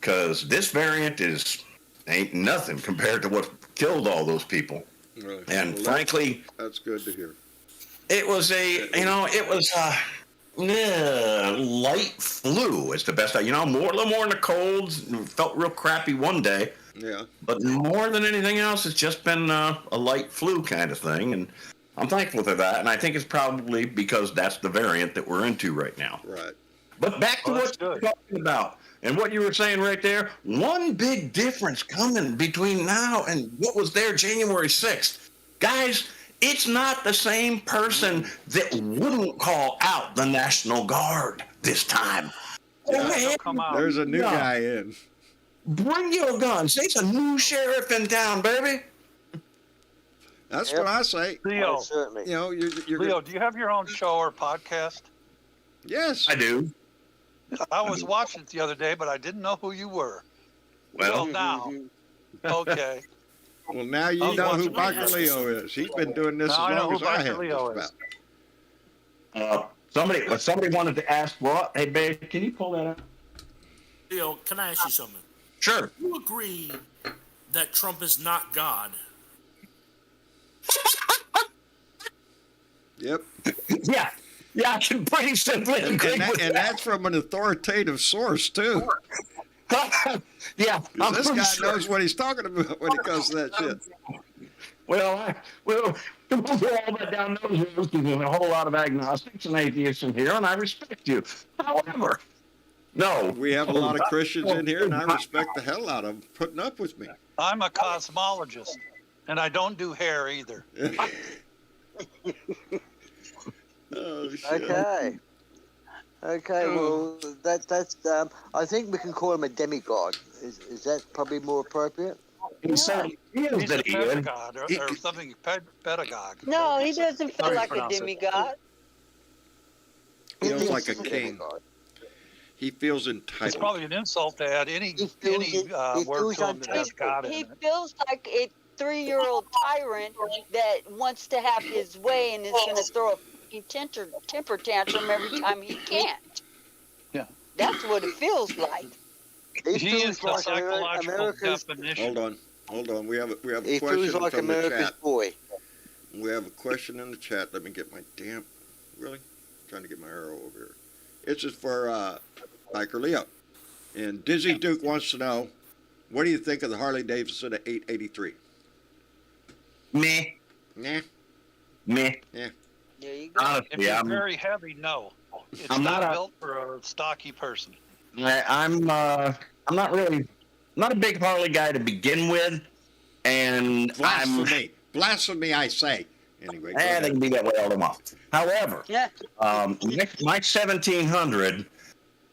because this variant ain't nothing compared to what killed all those people. Really. And Well, frankly, that's good to hear. it was light flu. It's the best. A little more in the colds. Felt real crappy one day, Yeah. but more than anything else, it's just been a light flu kind of thing, and I'm thankful for that. And I think it's probably because that's the variant that we're into right now. Right. But back to Oh, that's what you're good. talking about and what you were saying right there. One big difference coming between now and what was there January 6th. Guys, it's not the same person that wouldn't call out the National Guard this time. He'll come out. There's a new Yeah. guy in. Bring your guns. There's a new sheriff in town, baby. That's Yep. what I say. Leo, Certainly. You know, you're Leo, do you have your own show or podcast? yes. I do. I was watching it the other day, but I didn't know who you were. Well, Now, okay. Well, now you I was know who watching Biker that. Leo is. He's been doing this Now as I know long who as I Biker have. Leo Just is. about. somebody wanted to ask, well, hey, babe, can you pull that out? Leo, can I ask you something? Sure. You agree that Trump is not God? Yep. Yeah. Yeah, I can pretty simply agree with And that. that's from an authoritative source, too. Yeah, I'm This pretty guy sure. knows what he's talking about when it comes to that shit. Well, we'll go all that down those roads because there's a whole lot of agnostics and atheists in here, and I respect you. However, no. We have a lot of Christians in here, and I respect the hell out of them putting up with me. I'm a cosmologist, and I don't do hair either. Oh, shit. Okay. Okay, well, that's. I think we can call him a demigod. Is that probably more appropriate? He said he is He's a that he is. pedagogue or something, pedagogue. No, he doesn't feel How do you like a pronounce it? demigod. Feels like a He's king. demigod. He feels It's entitled. probably an insult to add any He feels any he word feels to him that has God in He it. feels like a 3-year-old tyrant that wants to have his way and is going to throw a fucking temper tantrum every time he can't. Yeah. That's what it feels like. He He feels is the like psychological America's. definition. Hold on. We have a He question feels like from the America's chat. boy. We have a question in the chat. Let me get my damn. Really? Trying to get my arrow over here. It's just for Biker Leo. And Dizzy Duke wants to know, what do you think of the Harley Davidson 883? Meh. Nah. Meh. There you go. If Honestly, it's I'm very heavy, no. It's I'm not not a- built for a stocky person. I'm not a big Harley guy to begin with, and Blasphemy. Blasphemy, I say. Anyway, go they ahead. can be that way all they want. However, Yeah. my 1700,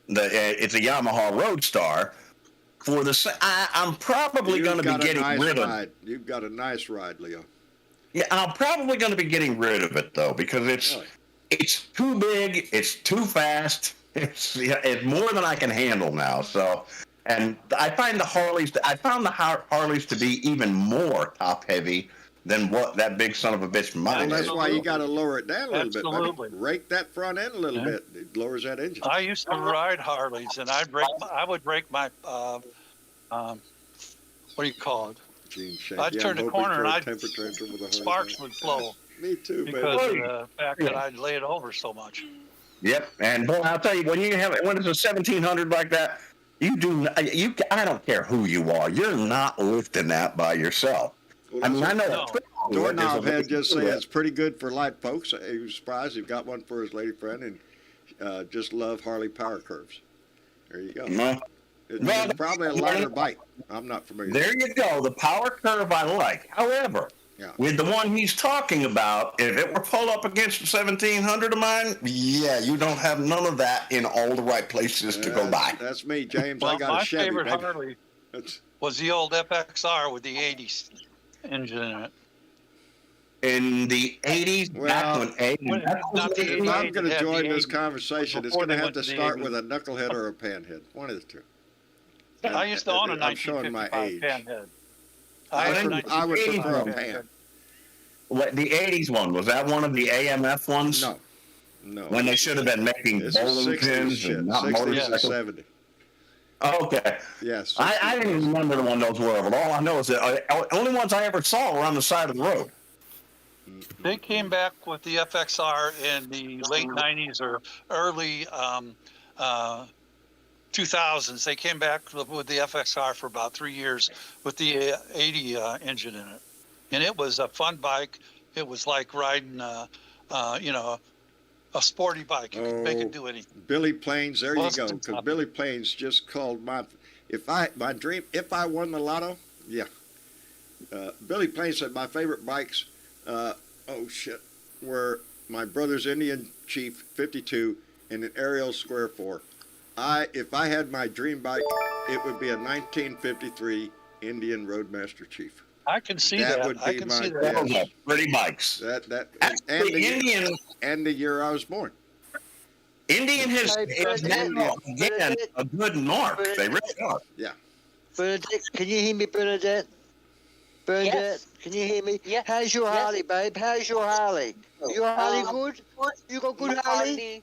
it's a Yamaha Roadstar. I'm probably going to be getting rid of it. You've got a nice ride, Leo. Yeah, I'm probably going to be getting rid of it though because it's too big, it's too fast, it's more than I can handle now. So, and I find the Harleys to be even more top heavy than what that big son of a bitch Well, mine that's is. why you got to lower it down a little Absolutely. bit. Buddy. Rake that front end a little bit. It lowers that engine. I used to ride Harleys, and I would break my what do you call it? Gene Shank. I'd Yeah, turn I'm the hoping corner for and a I'd temper tantrum with a Harley. sparks would flow Me too, because baby. of the fact that I'd lay it over so much. Yep, and boy, I'll tell you, when it's a 1700 like that, I don't care who you are, you're not lifting that by yourself. Well, I mean, I know No. Doorknob head just say it's pretty good for light folks. He was surprised he got one for his lady friend and just love Harley power curves. There you go. No. It's probably a lighter bike. I'm not familiar. There you go. The power curve I like. However, Yeah. with the one he's talking about, if it were pulled up against the 1700 of mine, yeah, you don't have none of that in all the right places to go by. That's me, James. I Well, got my a Chevy, favorite baby. Harley That's, was the old FXR with the 80s engine in it. In the 80s, Well, back when not the if I'm going to had join the this 80s, conversation, it's before going to they have went to to the start 80s. with a knucklehead or a panhead. One of the two. I used to own a I'm showing my 1955 age. Panhead. I would prefer a 1955 pan. What, the 80s one, was that one of the AMF ones? No. When they should have been making This is bowling 60s pins shit. and not 60s and motorcycles. 70s. Okay. Yes. I didn't even remember the one those were, but all I know is that only ones I ever saw were on the side of the road. They came back with the FXR in the late 90s or early 2000s. They came back with the FXR for about 3 years with the 80 engine in it. And it was a fun bike. It was like riding, a sporty bike. You could make it do anything. Billy Plains, there Well, you go. it's Because tough. Billy Plains just called if I won the lotto, yeah. Billy Plains said my favorite bikes, were my brother's Indian Chief 52 and an Ariel Square 4. If I had my dream bike, it would be a 1953 Indian Roadmaster Chief. I can see That that. would I be can my see best. that. Those are pretty bikes. And the year I was born. Indian has Bernadette, again a good mark. They really are. Yeah. Bernadette, can you hear me, Bernadette? Bernadette, Yes. can you hear me? Yeah. How's your Yes. Harley, babe? How's your Harley? Your Harley Um, good? You got good My Harley?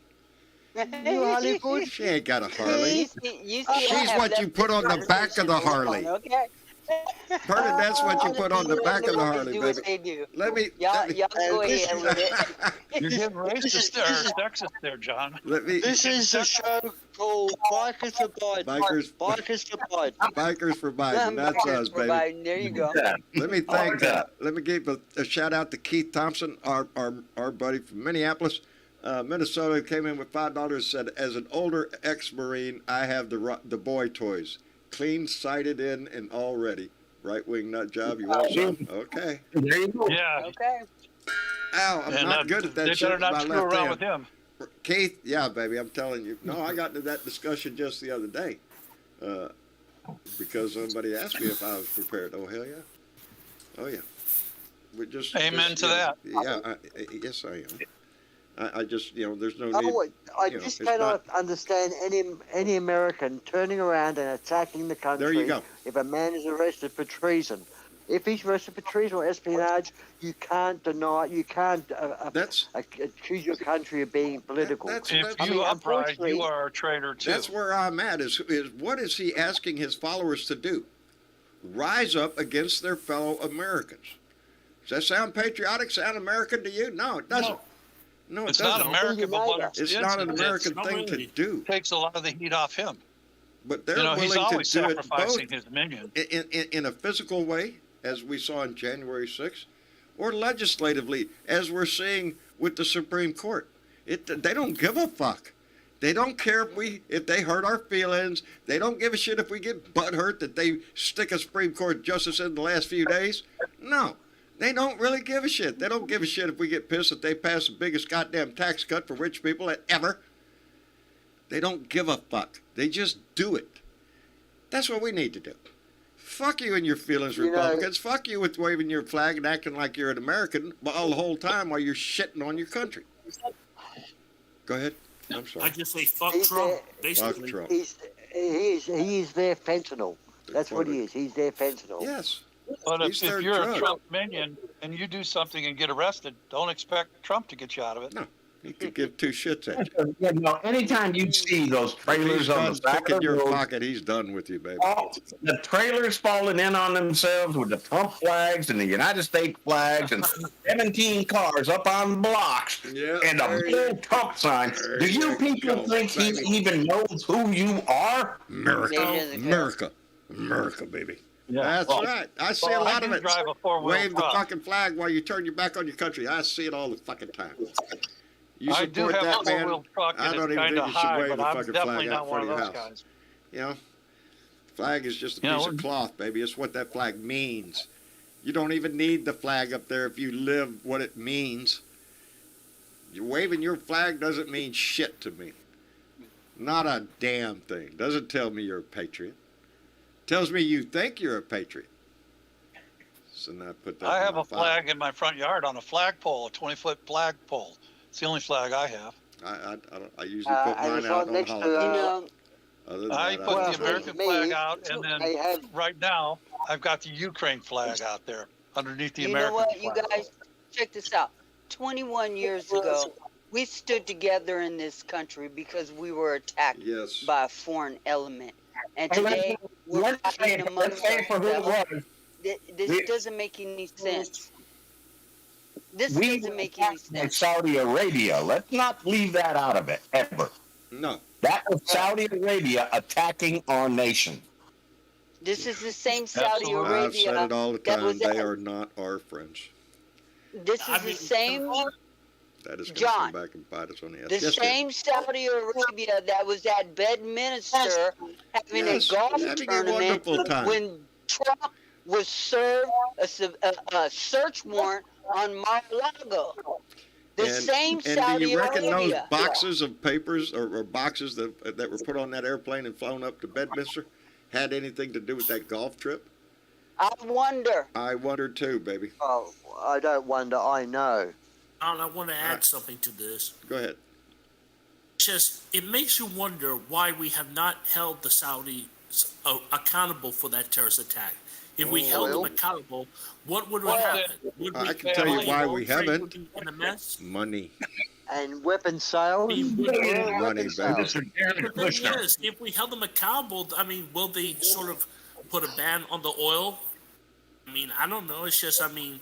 Your Harley good? She ain't got a Harley. You see, I She's have what you left put on the this back of the conversation Harley. Okay. That's what you put on the back of the Harley, do what baby. they do. Let me. Y'all go this ahead with it. You're getting racist there, sexist there, John. Let me. This is a show called Bikers for Biden. Bikers- Bikers for Biden. Bikers for Biden. That's us, baby. Biden. There you go. Yeah. Let me I like thank. that. Let me give a shout out to Keith Thompson, our buddy from Minneapolis, Minnesota. Came in with $5. Said, as an older ex-Marine, I have the boy toys, clean, sighted in, and all ready. Right wing nut job. You want some? Okay. There you go. Yeah. Okay. Ow, I'm And not good at that they shit better with not my screw left around hand. with him. Keith, yeah, baby, I'm telling you. No, I got into that discussion just the other day because somebody asked me if I was prepared. Oh, hell yeah. Oh, yeah. We just, Amen to you know, that. Yeah, yes, I am. I just, there's no need. I you know, just it's cannot understand any American turning around and attacking the country. There you go. If a man is arrested for treason. If he's arrested for treason or espionage, you can't deny, you can't accuse your country of being political. That's- If I you mean, uprising, unfortunately- you are a traitor too. That's where I'm at is what is he asking his followers to do? Rise up against their fellow Americans. Does that sound patriotic, sound American to you? No, it doesn't. No, it It's doesn't. not American, but what It's not an American not thing really. to do. takes a lot of the heat off him. But they're He's willing always to do it both sacrificing his minion. in a physical way, as we saw on January 6th, or legislatively, as we're seeing with the Supreme Court. They don't give a fuck. They don't care if they hurt our feelings. They don't give a shit if we get butthurt that they stick a Supreme Court justice in the last few days. No. They don't really give a shit. They don't give a shit if we get pissed that they pass the biggest goddamn tax cut for rich people ever. They don't give a fuck. They just do it. That's what we need to do. Fuck you and your feelings, Republicans. Fuck you with waving your flag and acting like you're an American all the whole time while you're shitting on your country. Go ahead. I'm sorry. I just say fuck He's Trump, there. basically. Fuck Trump. He is their fentanyl. That's what he is. He's their fentanyl. Yes. But He's if their you're drug. a Trump minion and you do something and get arrested, don't expect Trump to get you out of it. No. He could give two shits at you. Anytime you see those If trailers he's on done the back picking of your the road, pocket, he's done with you, baby. the trailers falling in on themselves with the Trump flags and the United States flags and 17 cars up on blocks Yeah, and a there big Trump sign. there Do you you people go, think he baby. even knows who you are? America. Maybe America. America, baby. That's Well, right. I see well, a lot I of do it. drive a four-wheel Wave the truck. fucking flag while you turn your back on your country. I see it all the fucking time. You I do support have that, a man? four-wheel truck I and don't it's even kind think of you should high, wave but the I'm fucking definitely flag not out one front of of your those house. guys. You know? Flag is just a piece of cloth, baby. It's what that flag means. You don't even need the flag up there if you live what it means. You waving your flag doesn't mean shit to me. Not a damn thing. Doesn't tell me you're a patriot. Tells me you think you're a patriot. So now put that I in have my a file. flag in my front yard on a flagpole, a 20-foot flagpole. It's the only flag I have. I usually put and mine it's out right on next to, holidays. You know, Other than I that, put I the don't American me, flag out, and they then have- right now I've got the Ukraine flag out there underneath the you American know what, you flag. guys, check this out. 21 years ago, we stood together in this country because we were attacked Yes. by a foreign element. And Hey, today, we're let's say fighting amongst for who it ourselves. was. This doesn't make any sense. This We doesn't make were any attacked by sense. Saudi Arabia. Let's not leave that out of it, ever. No. That was Saudi Arabia attacking our nation. This is the same Saudi Absolutely. I've Arabia. said it all the that time. was They at- are not our friends. This is the same. That is going to John, come back and bite us on the ass. The Yes, dear. same Saudi Arabia that was at Bedminster having Yes, a golf having a tournament wonderful time. when Trump was served a search warrant on Mar-a-Lago. The same And do Saudi you reckon those Arabia. boxes of papers or boxes that were put on that airplane and flown up to Bedminster had anything to do with that golf trip? I wonder. I wonder too, baby. Oh, I don't wonder. I know. Alan, I want to add something to this. Go ahead. It's just, it makes you wonder why we have not held the Saudis accountable for that terrorist attack. If we held them accountable, what would have happened? Would I can tell you why we haven't. In a mess? Money. And weapon sales. Money, baby. The thing is, if we held them accountable, I mean, will they sort of put a ban on the oil? I mean, I don't know. It's just, I mean,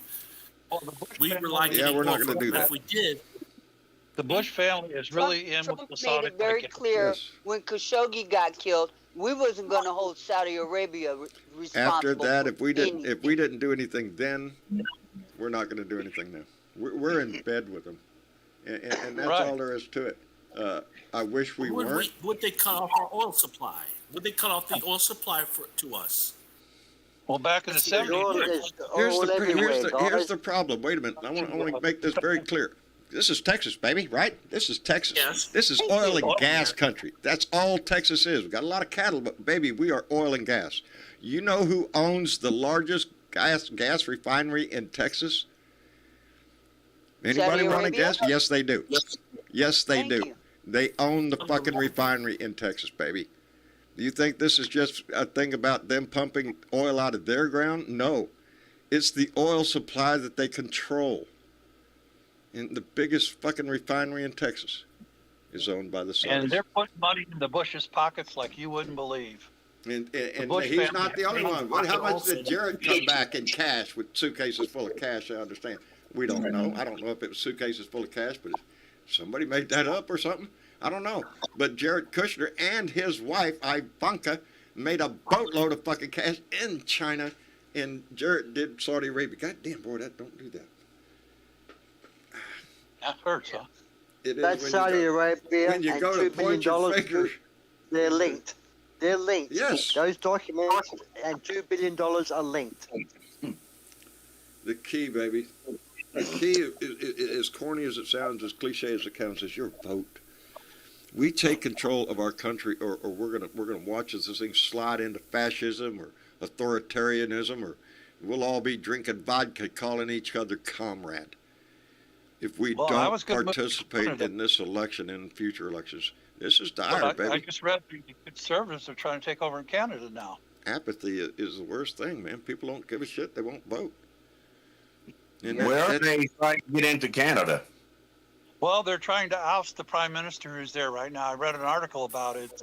we were like, we're not going to do that. If we did, The Bush family is really in Trump with the made Saudi it very ticket. clear Yes. when Khashoggi got killed, we wasn't going to hold Saudi Arabia responsible. After that, for if we anything. didn't do anything then, we're not going to do anything now. We're in bed with them, and that's Right. all there is to it. I wish we weren't. would they cut off our oil supply? Would they cut off the oil supply to us? Well, back in the It's all, 70s, it's all everywhere, Here's guys. the problem. Wait a minute. I want to make this very clear. This is Texas, baby, right? This is Texas. Yes. This is oil and gas country. That's all Texas is. We've got a lot of cattle, but baby, we are oil and gas. You know who owns the largest gas refinery in Texas? Anybody Saudi want to Arabia? guess? Yes, they do. Yes, they Thank do. you. They own the fucking refinery in Texas, baby. Do you think this is just a thing about them pumping oil out of their ground? No. It's the oil supply that they control. And the biggest fucking refinery in Texas is owned by the Saudis. and they're putting money in the Bush's pockets like you wouldn't believe. And Bush he's family- not the only one. How much did Jared come back in cash with suitcases full of cash? I understand. We don't know. I don't know if it was suitcases full of cash, but somebody made that up or something. I don't know. But Jared Kushner and his wife, Ivanka, made a boatload of fucking cash in China, and Jared did Saudi Arabia. God damn, boy, don't do that. That hurts, huh? It is That's when Saudi you go, Arabia when you and go $2 to billion. point your finger. They're linked. They're linked. Yes. Those documents and $2 billion are linked. The key, baby. The key, as corny as it sounds, as cliche as it counts, is your vote. We take control of our country, or we're gonna watch as this thing slide into fascism or authoritarianism, or we'll all be drinking vodka, calling each other comrade. If we Well, I don't was gonna move participate to- in this election and future elections, this is But dire, I baby. just read the conservatives are trying to take over in Canada now. Apathy is the worst thing, man. People don't give a shit. They won't vote. And Where are they trying to get into Canada? Well, they're trying to oust the prime minister who's there right now. I read an article about it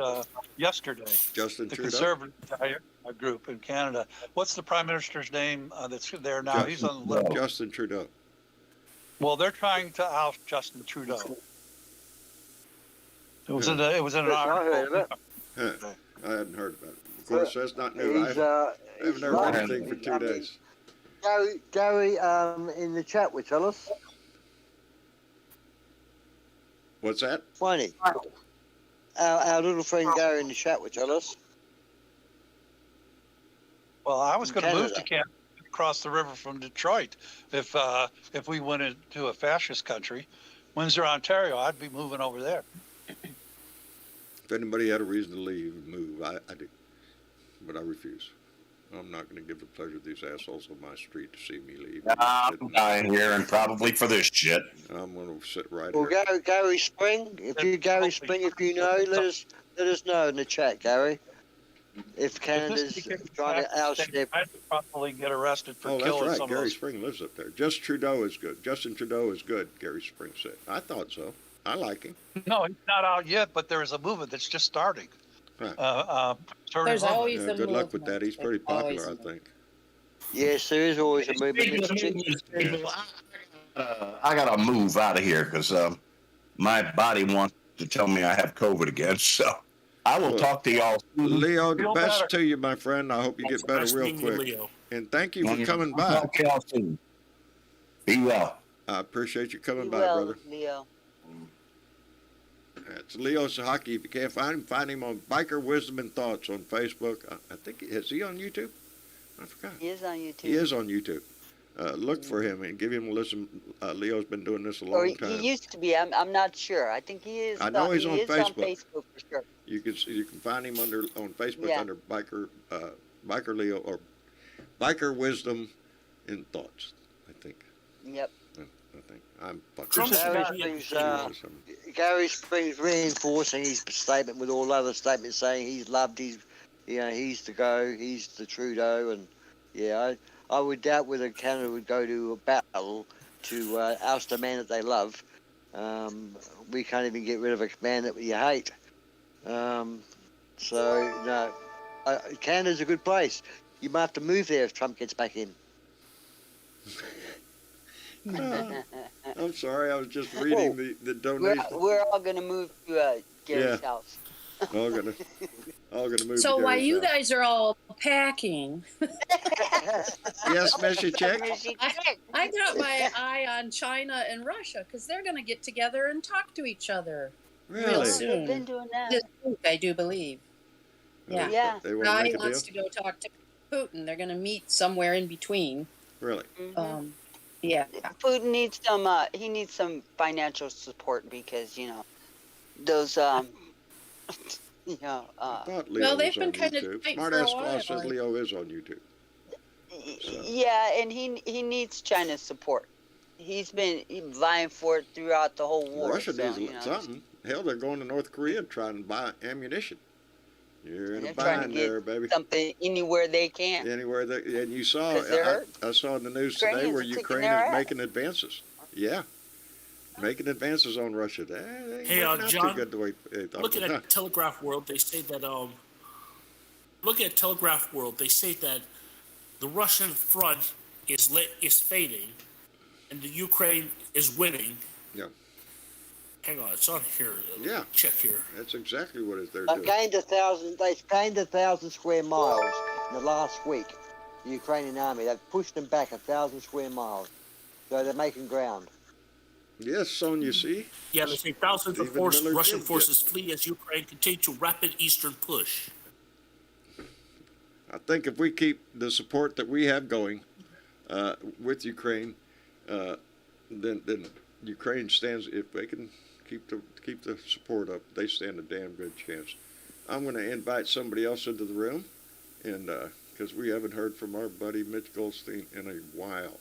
yesterday. Justin The Trudeau. conservative group in Canada. What's the prime minister's name that's there now? He's on the list. Justin Trudeau. Well, they're trying to oust Justin Trudeau. It was in an I heard article. of it. Huh. I hadn't heard about it. Of course, that's not new. He's, I haven't he's heard right. anything for 2 days. Gary, in the chat will tell us. What's that? Funny. Our little friend Gary in the chat will tell us. Well, I was going to move Canada. to Canada, across the river from Detroit, if we went into a fascist country. Windsor, Ontario, I'd be moving over there. If anybody had a reason to leave, move. I do. But I refuse. I'm not going to give the pleasure of these assholes on my street to see me leave. I'm dying here, and probably for this shit. I'm going to sit right Well, here. Gary Spring, if you know, let us know in the chat, Gary. If Canada's trying to oust their I'd probably get arrested for Oh, that's killing right. some of Gary those. Spring lives up there. Just Trudeau is good. Justin Trudeau is good, Gary Spring said. I thought so. I like him. No, he's not out yet, but there is a movement that's just starting. Right. There's always Yeah, a good luck with movement. that. He's pretty There's always popular, I a think. Yes, there is always a movement. I gotta move out of here because my body wants to tell me I have COVID again. So I will Well, talk to y'all soon. Leo, the Feel best better. to you, my friend. I hope you get better Best real thing, quick. Leo. And thank you for coming I'll by. talk to y'all soon. Be well. I appreciate you coming You by, will, brother. Leo. It's Leo Sahaki. If you can't find him on Biker Wisdom and Thoughts on Facebook. I think, is he on YouTube? I forgot. He is on YouTube. He is on YouTube. look for him and give him a listen. Leo's been doing this a Or long time. he used to be. I'm not sure. I think he is. I know he's he on is Facebook. on Facebook for sure. You can find him on Facebook Yeah. under Biker Leo or Biker Wisdom and Thoughts. I think. Yep. I think I'm fucking. Trump's Gary Springs reinforcing his statement with all other statements saying he's loved his, he's the go, he's the Trudeau, and I would doubt whether Canada would go to a battle to oust a man that they love. We can't even get rid of a man that we hate. Canada's a good place. You might have to move there if Trump gets back in. I'm sorry, I was just reading the donation. We're all gonna move to Gary's house. all gonna move. So to while Gary's you house. guys are all packing, Yes, Missy Chick. I got my eye on China and Russia because they're going to get together and talk to each other real Really? They've soon. been doing that. This week, I do believe. Yeah. Yeah. They want to Xi make a wants deal. to go talk to Putin. They're going to meet somewhere in between. Really? Yeah. Putin needs some. He needs some financial support because those I thought Leo well, they've was been on kind of YouTube. tight Smart for a ass while. Claus says Leo is on YouTube. So. Yeah, and he needs China's support. He's been vying for it throughout the whole war. Russia so, needs something. Hell, they're going to North Korea trying to buy ammunition. You're in a They're trying to bind get there, baby. something anywhere they can. Anywhere that, and you saw, 'Cause they're hurt. I saw in the news today Ukrainians where are kicking Ukraine their is ass. making advances. Yeah, making advances on Russia. They ain't Hey, working out John, too good the way they thought. Looking at Telegraph World, they say that they say that the Russian front is fading, and the Ukraine is winning. Yeah. Hang on, it's on here. Yeah. Check here. That's exactly what they're They doing. gained 1,000 square miles in the last week. The Ukrainian army, they've pushed them back 1,000 square miles, so they're making ground. Yes, son, you see? Yeah, they say thousands of Stephen Miller Russian did forces flee as Ukraine continues to rapid eastern push. I think if we keep the support that we have going with Ukraine, then Ukraine stands. If they can keep the support up, they stand a damn good chance. I'm going to invite somebody else into the room, and because we haven't heard from our buddy Mitch Goldstein in a while.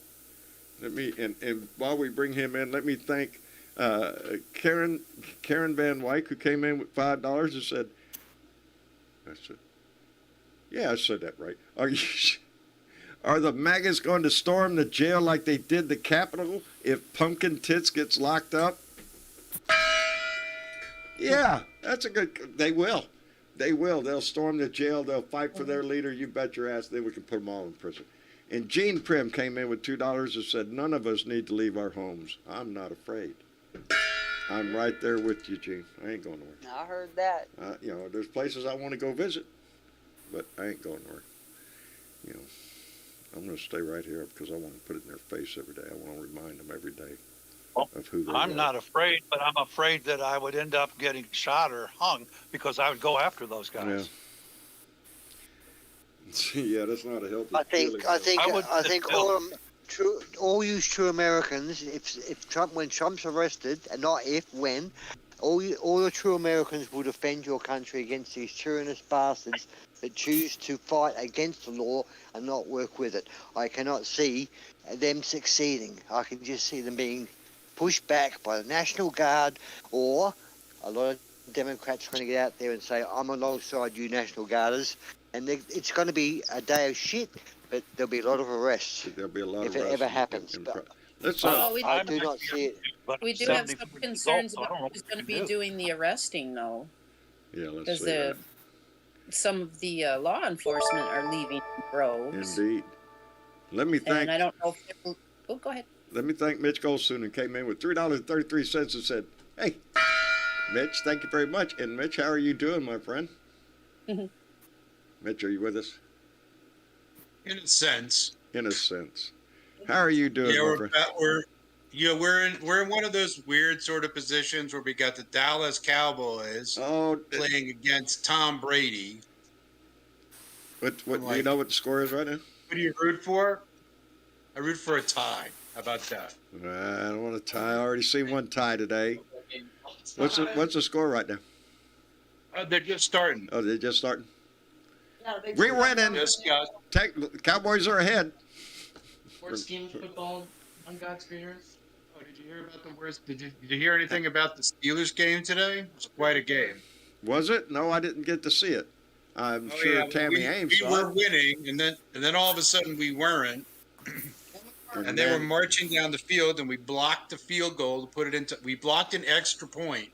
And while we bring him in, let me thank Karen Van Wyk, who came in with $5 and said, I said that right. Are the MAGAs going to storm the jail like they did the Capitol if Pumpkin Tits gets locked up? Yeah, that's a good. They will. They'll storm the jail. They'll fight for their leader. You bet your ass. Then we can put them all in prison. And Gene Prim came in with $2 and said, none of us need to leave our homes. I'm not afraid. I'm right there with you, Gene. I ain't going nowhere. I heard that. There's places I want to go visit, but I ain't going nowhere. I'm going to stay right here because I want to put it in their face every day. I want to remind them every day of who they are. I'm not afraid, but I'm afraid that I would end up getting shot or hung because I would go after those guys. Yeah, that's not a healthy feeling. I think all you true Americans, when Trump's arrested, and not if, when, all the true Americans will defend your country against these tyrannous bastards that choose to fight against the law and not work with it. I cannot see them succeeding. I can just see them being pushed back by the National Guard, or a lot of Democrats are going to get out there and say, I'm alongside you National Guarders. And it's going to be a day of shit, but there'll be a lot of arrests. There'll be a lot if of it ever happens. I do not see it. We do have some concerns about who's going to be doing the arresting, though. Yeah, let's because see. Some of the law enforcement are leaving droves. Indeed. Let me thank. And I don't know if go ahead. Let me thank Mitch Goldstein, who came in with $3.33 and said, "Hey, Mitch, thank you very much." And Mitch, how are you doing, my friend? Mitch, are you with us? In a sense. In a sense. How are you doing, Yeah, my friend? we're in one of those weird sort of positions where we got the Dallas Cowboys playing against Tom Brady. What do you know what the score is right now? Who do you root for? I root for a tie. How about that? I don't want a tie. I already seen one tie today. What's the score right now? They're just starting. Oh, they're just starting. We're winning. Just got. Cowboys are ahead. Worst team football on God's green earth. Oh, did you hear about the worst? Did you hear anything about the Steelers game today? It was quite a game. Was it? No, I didn't get to see it. I'm sure Tammy Ames we were winning, and then all of a sudden we weren't. And they were marching down the field, and we blocked the field goal to put it into. We blocked an extra point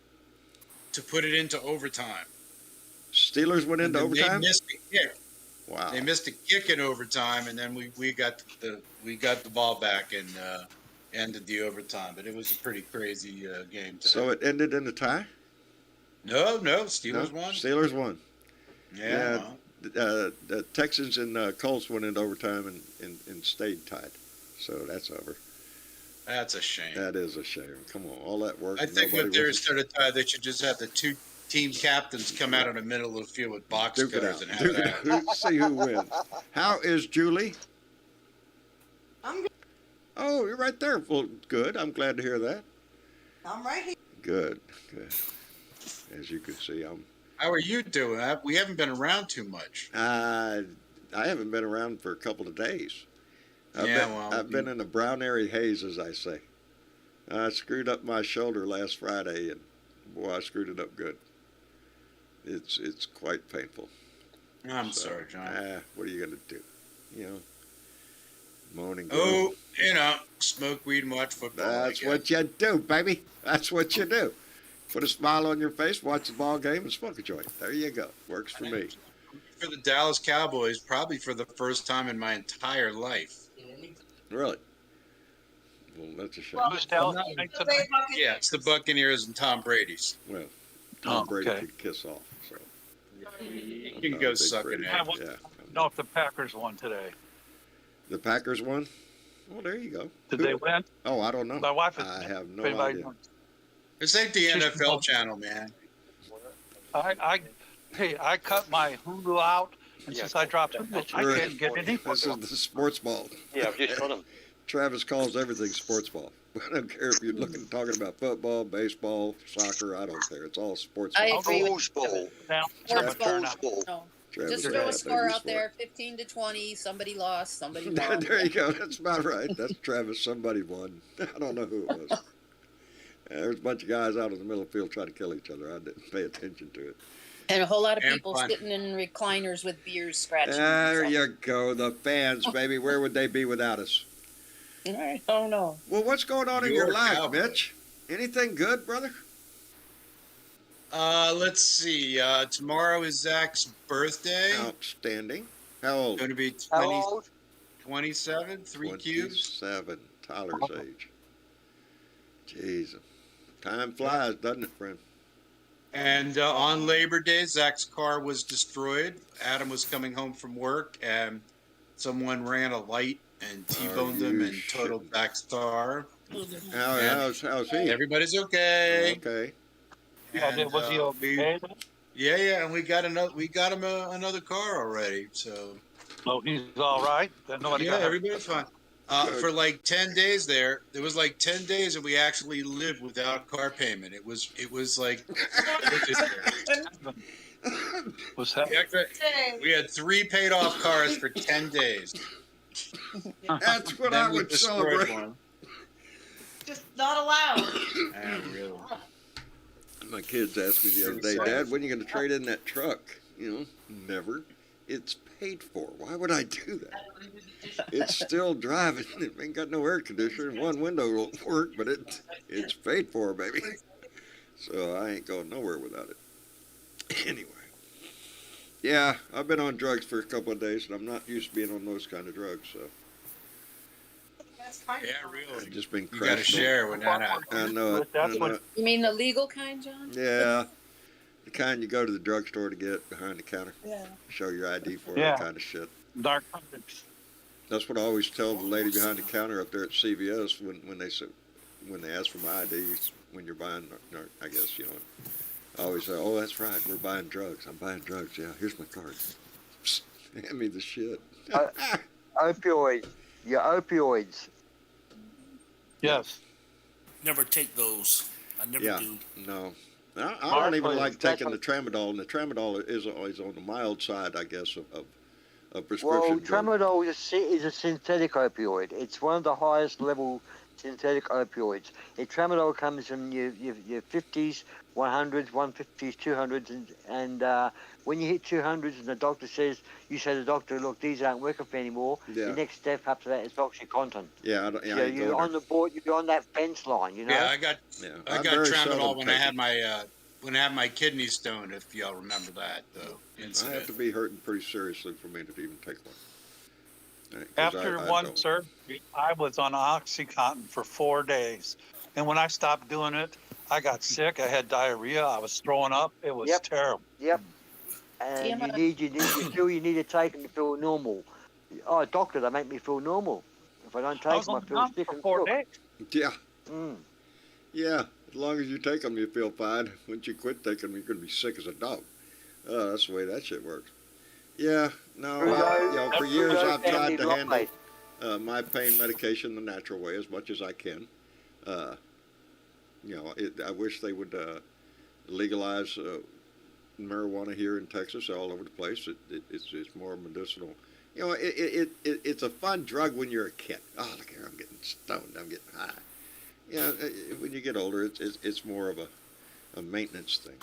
to put it into overtime. Steelers went into overtime. They missed a kick. Wow. They missed a kick in overtime, and then we got the ball back and ended the overtime. But it was a pretty crazy game today. So it ended in a tie. No, Steelers won. Steelers won. Yeah. The Texans and Colts went into overtime and stayed tied. So that's over. That's a shame. That is a shame. Come on, all that work. I think if there's sort of tie, they should just have the two team captains come out in the middle of the field with box cutters and have that. See who wins. How is Julie? I'm good. Oh, you're right there. Well, good. I'm glad to hear that. I'm right here. Good. As you can see, How are you doing? We haven't been around too much. I haven't been around for a couple of days. I've been in a brownary haze, as I say. I screwed up my shoulder last Friday, and boy, I screwed it up good. It's quite painful. I'm sorry, John. What are you gonna do? Moan and groan. Smoke weed and watch football. That's what you do, baby. That's what you do. Put a smile on your face, watch the ball game, and smoke a joint. There you go. Works for me. For the Dallas Cowboys, probably for the first time in my entire life. Really? Well, that's a shame. Yeah, it's the Buccaneers and Tom Brady's. Well, Tom Brady could kiss off. So you can go suck it. No, if the Packers won today. The Packers won? Well, there you go. Did they win? Oh, I don't know. My wife is. I have no idea. This ain't the NFL channel, man. I cut my Hulu out, and since I dropped Hulu, I can't get any. This is the sports ball. Yeah, I've just told him. Travis calls everything sports ball. I don't care if you're talking about football, baseball, soccer. I don't care. It's all sports ball. I agree with ball. Sports ball. No. Travis Just throw a score out there, 15-20. Somebody lost, somebody won. There you go. That's about right. That's Travis. Somebody won. I don't know who it was. There's a bunch of guys out in the middle of the field trying to kill each other. I didn't pay attention to it. And a whole lot of people sitting in recliners with beers scratching. There you go. The fans, baby. Where would they be without us? I don't know. Well, what's going on in your life, Mitch? Anything good, brother? Let's see. Tomorrow is Zach's birthday. Outstanding. How old? Going to be 27, 3 cubes. 27, Tyler's age. Jeez. Time flies, doesn't it, friend? And on Labor Day, Zach's car was destroyed. Adam was coming home from work, and someone ran a light and T-boned him and totaled Zach's car. How's he? Everybody's okay. Okay. And, was he okay? Yeah, and we got him another car already. So. Oh, he's all right. Everybody's fine. For like 10 days there was like 10 days that we actually lived without car payment. It was like we had 3 paid off cars for 10 days. That's what I would celebrate. One. Just not allowed. Really. My kids asked me the other day, Dad, when are you going to trade in that truck? Never. It's paid for. Why would I do that? It's still driving. It ain't got no air conditioner. One window won't work, but it's paid for, baby. So I ain't going nowhere without it. Anyway. Yeah, I've been on drugs for a couple of days, and I'm not used to being on those kind of drugs, so. Yeah, really. I've just been you got to share when that happens. I know it. You mean the legal kind, John? Yeah. The kind you go to the drugstore to get behind the counter. Yeah. Show your ID for that kind of shit. Dark. That's what I always tell the lady behind the counter up there at CVS when they ask for my ID when you're buying, I guess, I always say, oh, that's right, we're buying drugs. I'm buying drugs. Yeah, here's my card. Psst, hand me the shit. Opioid your opioids. Yes. Never take those. I never Yeah, do. no. I don't even like taking the tramadol, and the tramadol is always on the mild side, I guess, of prescription Well, drug. tramadol is a synthetic opioid. It's one of the highest level synthetic opioids. Tramadol comes in your 50s, 100s, 150s, 200s, and when you hit 200s and the doctor says, you say to the doctor, look, these aren't working for anymore, Yeah. the next step after that is OxyContin. Yeah, So I ain't you're going on the board, you're on that fence line, you know? Yeah, I got I'm got very tramadol seldom when I had taking my kidney stone. If y'all remember that I incident. have to be hurting pretty seriously for me to even take one. After one surgery, I was on OxyContin for 4 days. And when I stopped doing it, I got sick. I had diarrhea. I was throwing up. It was terrible. Yep. And you need to take them to feel normal. Oh, doctor, they make me feel normal. If I don't take them, I feel sick and 4 days. Yeah. Mm. Yeah, as long as you take them, you feel fine. Once you quit taking them, you're going to be sick as a dog. That's the way that shit works. Yeah, no, for years I've tried to handle my pain medication the natural way as much as I can. I wish they would legalize marijuana here in Texas, all over the place. It's more medicinal. It's a fun drug when you're a kid. Oh, look here, I'm getting stoned. I'm getting high. When you get older, it's more of a maintenance thing.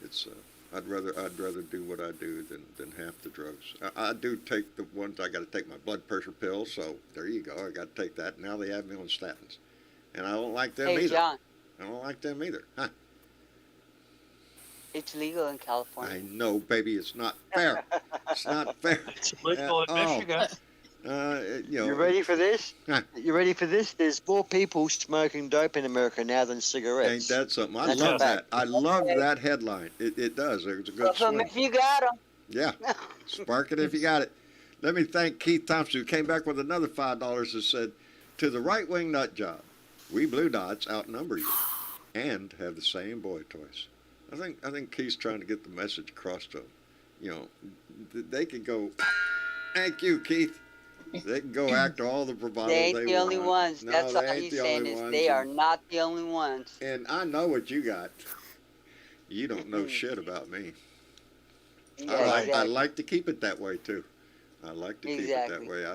It's I'd rather do what I do than half the drugs. I do take the ones. I got to take my blood pressure pills. So there you go. I got to take that. Now they have me on statins, and I don't like them either. John. I don't like them either. Huh? It's legal in California. I know, baby. It's not fair. It's not fair. It's legal in Michigan. You ready for this? You ready for this? There's more people smoking dope in America now than cigarettes. Ain't that something? I love that. I love that headline. It does. It's a good swing. If you got them. Yeah. Spark it if you got it. Let me thank Keith Thompson, who came back with another $5 and said, to the right-wing nut job, we blue dots outnumber you and have the same boy toys. I think Keith's trying to get the message across to them. They can go, thank you, Keith. They can go act all the bravado they ain't they the only want. ones. No, That's they all ain't he's the saying only is ones. they are not the only ones. And I know what you got. You don't know shit about me. Yeah, I like to keep it that way too. I like to keep it that way.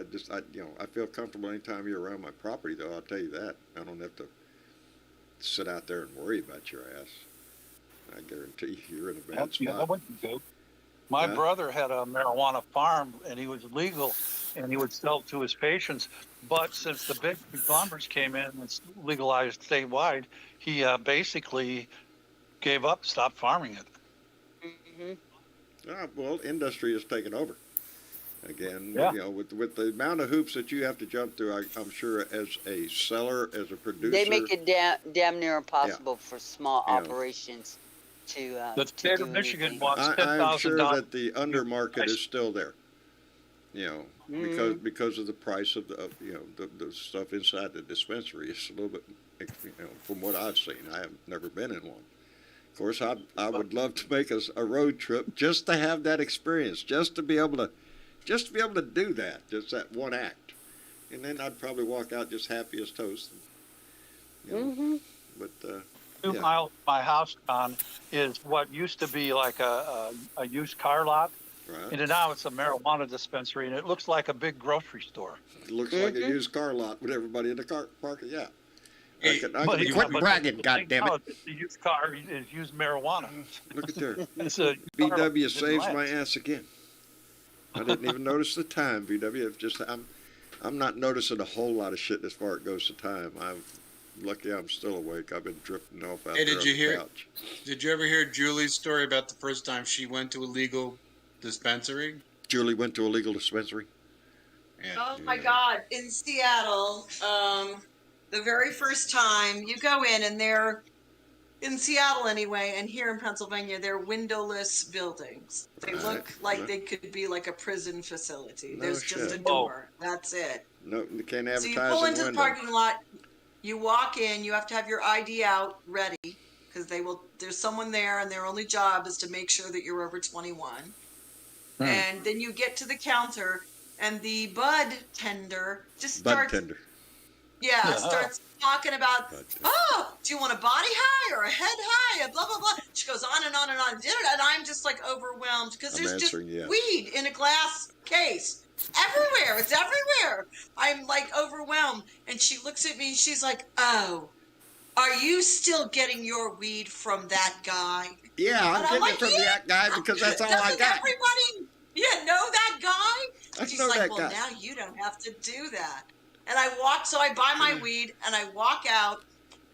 I feel comfortable anytime you're around my property, though. I'll tell you that. I don't have to sit out there and worry about your ass. I guarantee you're in a bad spot. My brother had a marijuana farm, and he was legal, and he would sell to his patients. But since the big conglomerates came in and it's legalized statewide, he basically gave up, stopped farming it. Well, industry has taken over. Again, Yeah. With the amount of hoops that you have to jump through, I'm sure as a seller, as a producer. They make it damn near impossible for small operations to the state of Michigan wants $10,000. I'm sure that the undermarket is still there. Because of the price of the stuff inside the dispensary. It's a little bit, from what I've seen. I have never been in one. Of course, I would love to make a road trip just to have that experience, just to be able to do that, just that one act, and then I'd probably walk out just happy as toast. But 2 miles from my house, John, is what used to be like a used car lot. Right. And now it's a marijuana dispensary, and it looks like a big grocery store. It looks like a used car lot with everybody in the car parking. Yeah. Hey, I can quit bragging, goddammit. The used car is used marijuana. Look at there. It's a VW saves my ass again. I didn't even notice the time, VW. It's just I'm not noticing a whole lot of shit as far as it goes to time. I'm lucky I'm still awake. I've been drifting off out there on the couch. Did you ever hear Julie's story about the first time she went to a legal dispensary? Julie went to a legal dispensary? Yeah. Oh my God! In Seattle, the very first time you go in, and they're in Seattle anyway, and here in Pennsylvania, they're windowless buildings. They look like they could be like a prison facility. There's just a door. That's it. No, you can't advertise. So you pull into the parking lot, you walk in, you have to have your ID out ready because there's someone there, and their only job is to make sure that you're over 21. And then you get to the counter, and the bud tender just Bud starts. tender. Yeah, starts talking about, oh, do you want a body high or a head high? And blah, blah, blah. She goes on and on and on. And I'm just like overwhelmed because there's just weed in a glass case everywhere. It's everywhere. I'm like overwhelmed. And she looks at me and she's like, oh, are you still getting your weed from that guy? Yeah, I'm getting like, it from that guy because that's all I got. Everybody know that guy? I She's know like, that well, guy. now you don't have to do that. And I walk, so I buy my weed and I walk out.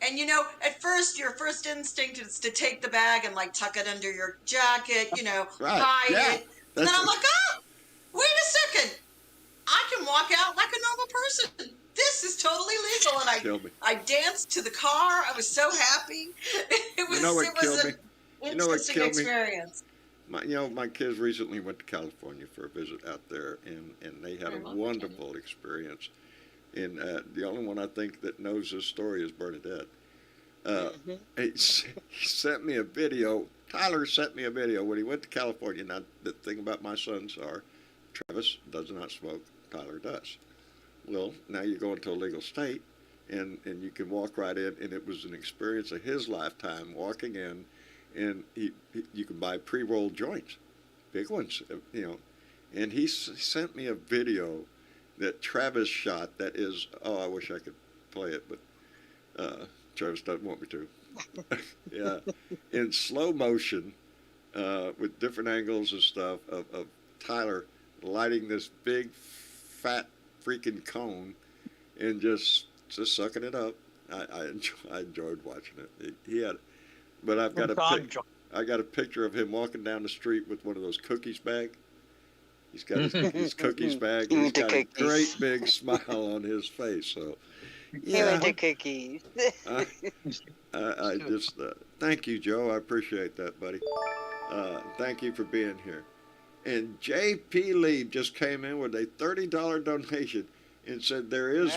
And you know, at first, your first instinct is to take the bag and like tuck it under your jacket, you know, hide it. And then I'm like, oh, wait a second. I can walk out like a normal person. This is totally legal. And I danced to the car. I was so happy. It was, an interesting experience. My kids recently went to California for a visit out there, and they had a wonderful experience. And the only one I think that knows this story is Bernadette. He sent me a video. Tyler sent me a video when he went to California. Now, the thing about my sons are, Travis does not smoke, Tyler does. Well, now you go into a legal state, and you can walk right in, and it was an experience of his lifetime walking in, and you can buy pre-rolled joints, big ones, you know. And he sent me a video that Travis shot that is, I wish I could play it, but Travis doesn't want me to. Yeah, in slow motion, with different angles and stuff of Tyler lighting this big, fat, freaking cone and just sucking it up. I enjoyed watching it. He had, but I got a picture of him walking down the street with one of those cookies bag. He's got his cookies bag. He's got a great big smile on his face. So yeah, the cookies. I just thank you, Joe. I appreciate that, buddy. Thank you for being here. And J.P. Lee just came in with a $30 donation and said there is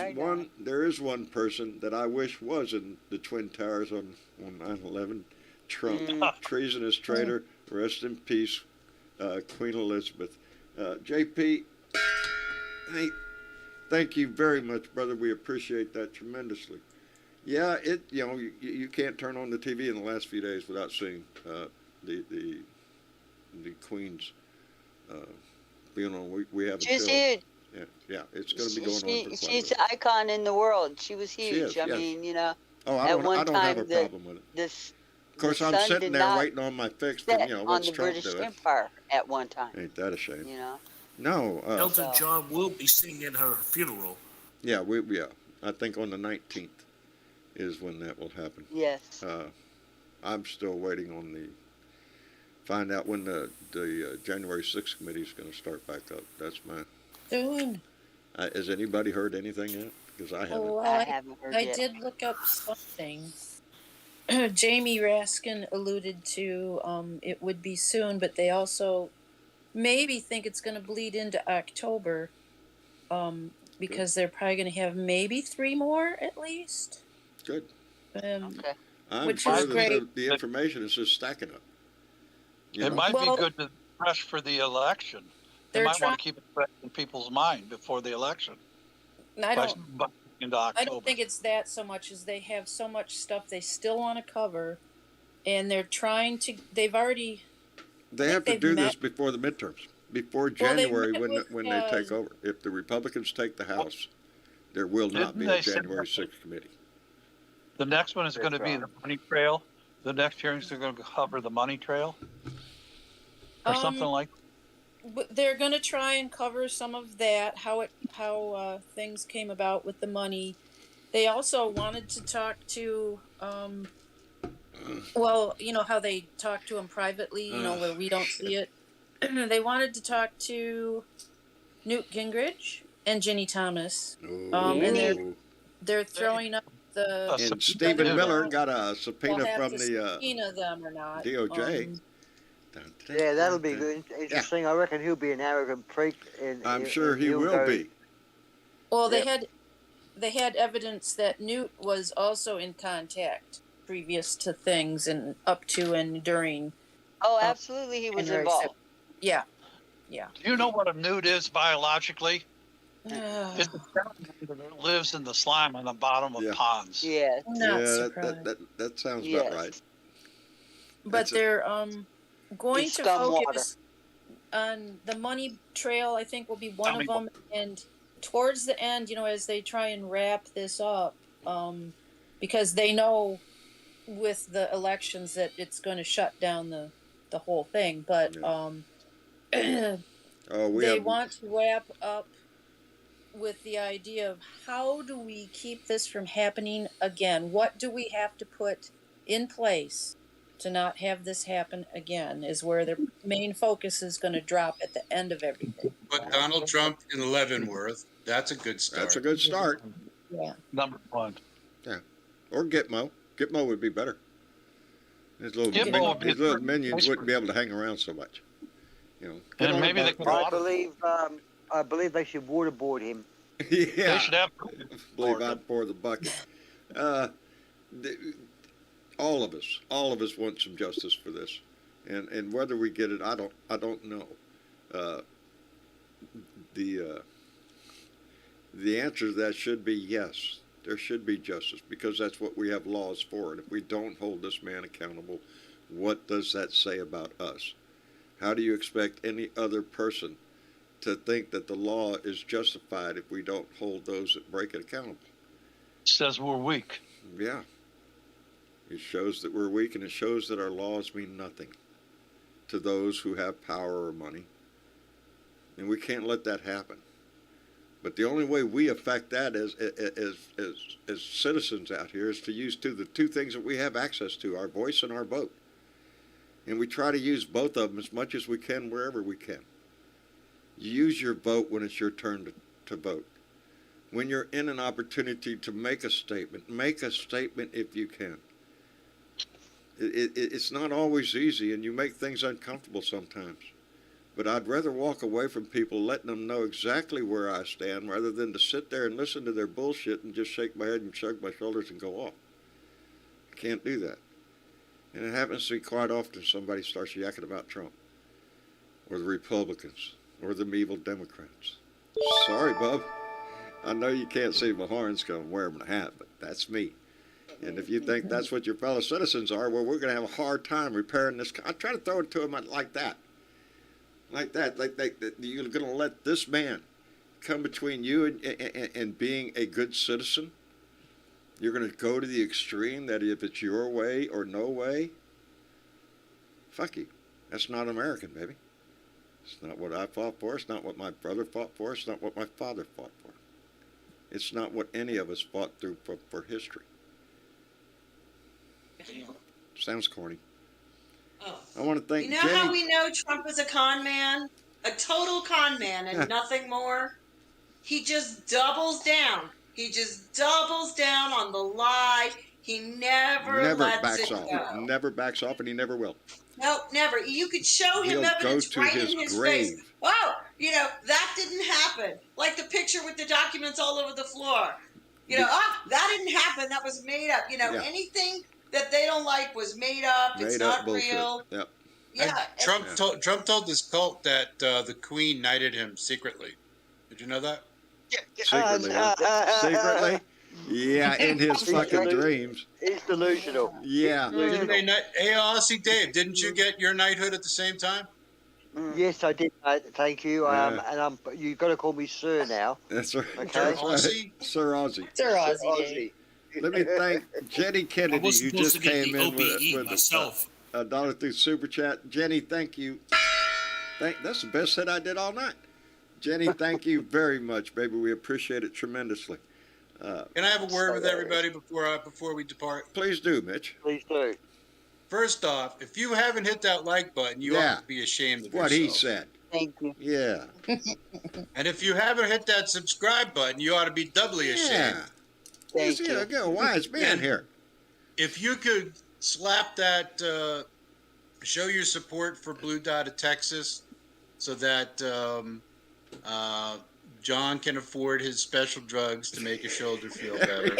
one person that I wish was in the Twin Towers on 9/11. Trump, treasonous traitor. Rest in peace, Queen Elizabeth. J.P. Hey, thank you very much, brother. We appreciate that tremendously. Yeah, you can't turn on the TV in the last few days without seeing the Queen's funeral. We have. She's huge. Yeah, it's going to be going on for quite She's an icon in the world. She was huge. I mean, you know. Oh, I don't have a problem with it. Of course, I'm sitting there waiting on my fix for, what's Trump doing? On the British Empire at one time. Ain't that a shame? You know? No. Elton John will be singing at her funeral. Yeah, I think on the 19th is when that will happen. Yes. I'm still waiting on find out when the January 6th committee is going to start back up. That's my... Soon. Has anybody heard anything yet? Because I haven't. Oh, I haven't heard yet. I did look up something. Jamie Raskin alluded to it would be soon, but they also maybe think it's going to bleed into October because they're probably going to have maybe 3 more at least. Good. Okay. I'm sure that the information is just stacking up. It might be good to rush for the election. They might want to keep it fresh in people's mind before the election. I don't think it's that so much as they have so much stuff they still want to cover, and they're trying to. They have to do this before the midterms, before January when they take over. If the Republicans take the House, there will not be a January 6th committee. The next one is going to be the money trail. The next hearings are going to cover the money trail, or something like that. They're going to try and cover some of that, how things came about with the money. They also wanted to talk to, how they talk to him privately, where we don't see it. They wanted to talk to Newt Gingrich and Ginny Thomas, and they're throwing up the. And Stephen Miller got a subpoena from the subpoena them or not. DOJ. Yeah, that'll be good. Interesting. Yeah. I reckon he'll be an arrogant prick. I'm sure he will be. Well, they had evidence that Newt was also in contact previous to things and up to and during. Oh, absolutely, he was involved. Yeah. Yeah. Do you know what a newt is biologically? It's a salamander that lives in the slime on the bottom of ponds. Yeah. That sounds about right. But they're going It's to scum focus on the money trail. I think will be one of them, and towards the end, as they try and wrap this up, because they know with the elections that it's going to shut down the whole thing, but they want to wrap up with the idea of how do we keep this from happening again? What do we have to put in place to not have this happen again, is where their main focus is going to drop at the end of everything. Put Donald Trump in Leavenworth. That's a good start. That's a good start. Yeah. Number one. Yeah. Or Gitmo. Gitmo would be better. His little minions wouldn't be able to hang around so much. And maybe they could I believe they should waterboard him. Yeah. They should have. Believe I'd pour the bucket. All of us want some justice for this, and whether we get it, I don't know. The answer to that should be yes. There should be justice, because that's what we have laws for. And if we don't hold this man accountable, what does that say about us? How do you expect any other person to think that the law is justified if we don't hold those that break it accountable? Says we're weak. Yeah. It shows that we're weak, and it shows that our laws mean nothing to those who have power or money. And we can't let that happen. But the only way we affect that as citizens out here is to use the two things that we have access to, our voice and our vote. And we try to use both of them as much as we can wherever we can. Use your vote when it's your turn to vote. When you're in an opportunity to make a statement if you can. It's not always easy, and you make things uncomfortable sometimes. But I'd rather walk away from people letting them know exactly where I stand rather than to sit there and listen to their bullshit and just shake my head and shrug my shoulders and go off. I can't do that. And it happens to me quite often. Somebody starts yakking about Trump or the Republicans or them evil Democrats. Sorry, bub. I know you can't see my horns because I'm wearing my hat, but that's me. And if you think that's what your fellow citizens are, well, we're going to have a hard time repairing this. I try to throw it to them like that. Like you're going to let this man come between you and being a good citizen? You're going to go to the extreme that if it's your way or no way? Fuck you. That's not American, baby. It's not what I fought for. It's not what my brother fought for. It's not what my father fought for. It's not what any of us fought through for history. Sounds corny. Oh. I want to thank You know Jenny. how we know Trump is a con man? A total con man and nothing more? He just doubles down. He just doubles down on the lie. He never lets backs it off. go. He never backs off, and he never will. Nope, never. You could show him He'll evidence go to right his in his grave. face. Wow, that didn't happen. Like the picture with the documents all over the floor. That didn't happen. That was made up. Anything that they don't like was made up. It's not real. Yep. Yeah. Trump told this cult that the Queen knighted him secretly. Did you know that? Secretly. Secretly? Yeah, in his fucking dreams. He's delusional. Yeah. Hey, Aussie Dave, didn't you get your knighthood at the same time? Yes, I did. Thank you. And you've got to call me Sir now. That's right. Okay. That's right. Sir Aussie. Sir Aussie. Let me thank Jenny Kennedy, who just came in with myself. a $1 through Super Chat. Jenny, thank you. That's the best hit I did all night. Jenny, thank you very much, baby. We appreciate it tremendously. Can I have a word with everybody before we depart? Please do, Mitch. Please do. First off, if you haven't hit that like button, you ought to be ashamed of yourself. What he said. Thank you. Yeah. And if you haven't hit that subscribe button, you ought to be doubly ashamed. Thank you. Look at wise man here. If you could slap that, show your support for Blue Dot of Texas, so that John can afford his special drugs to make his shoulder feel better,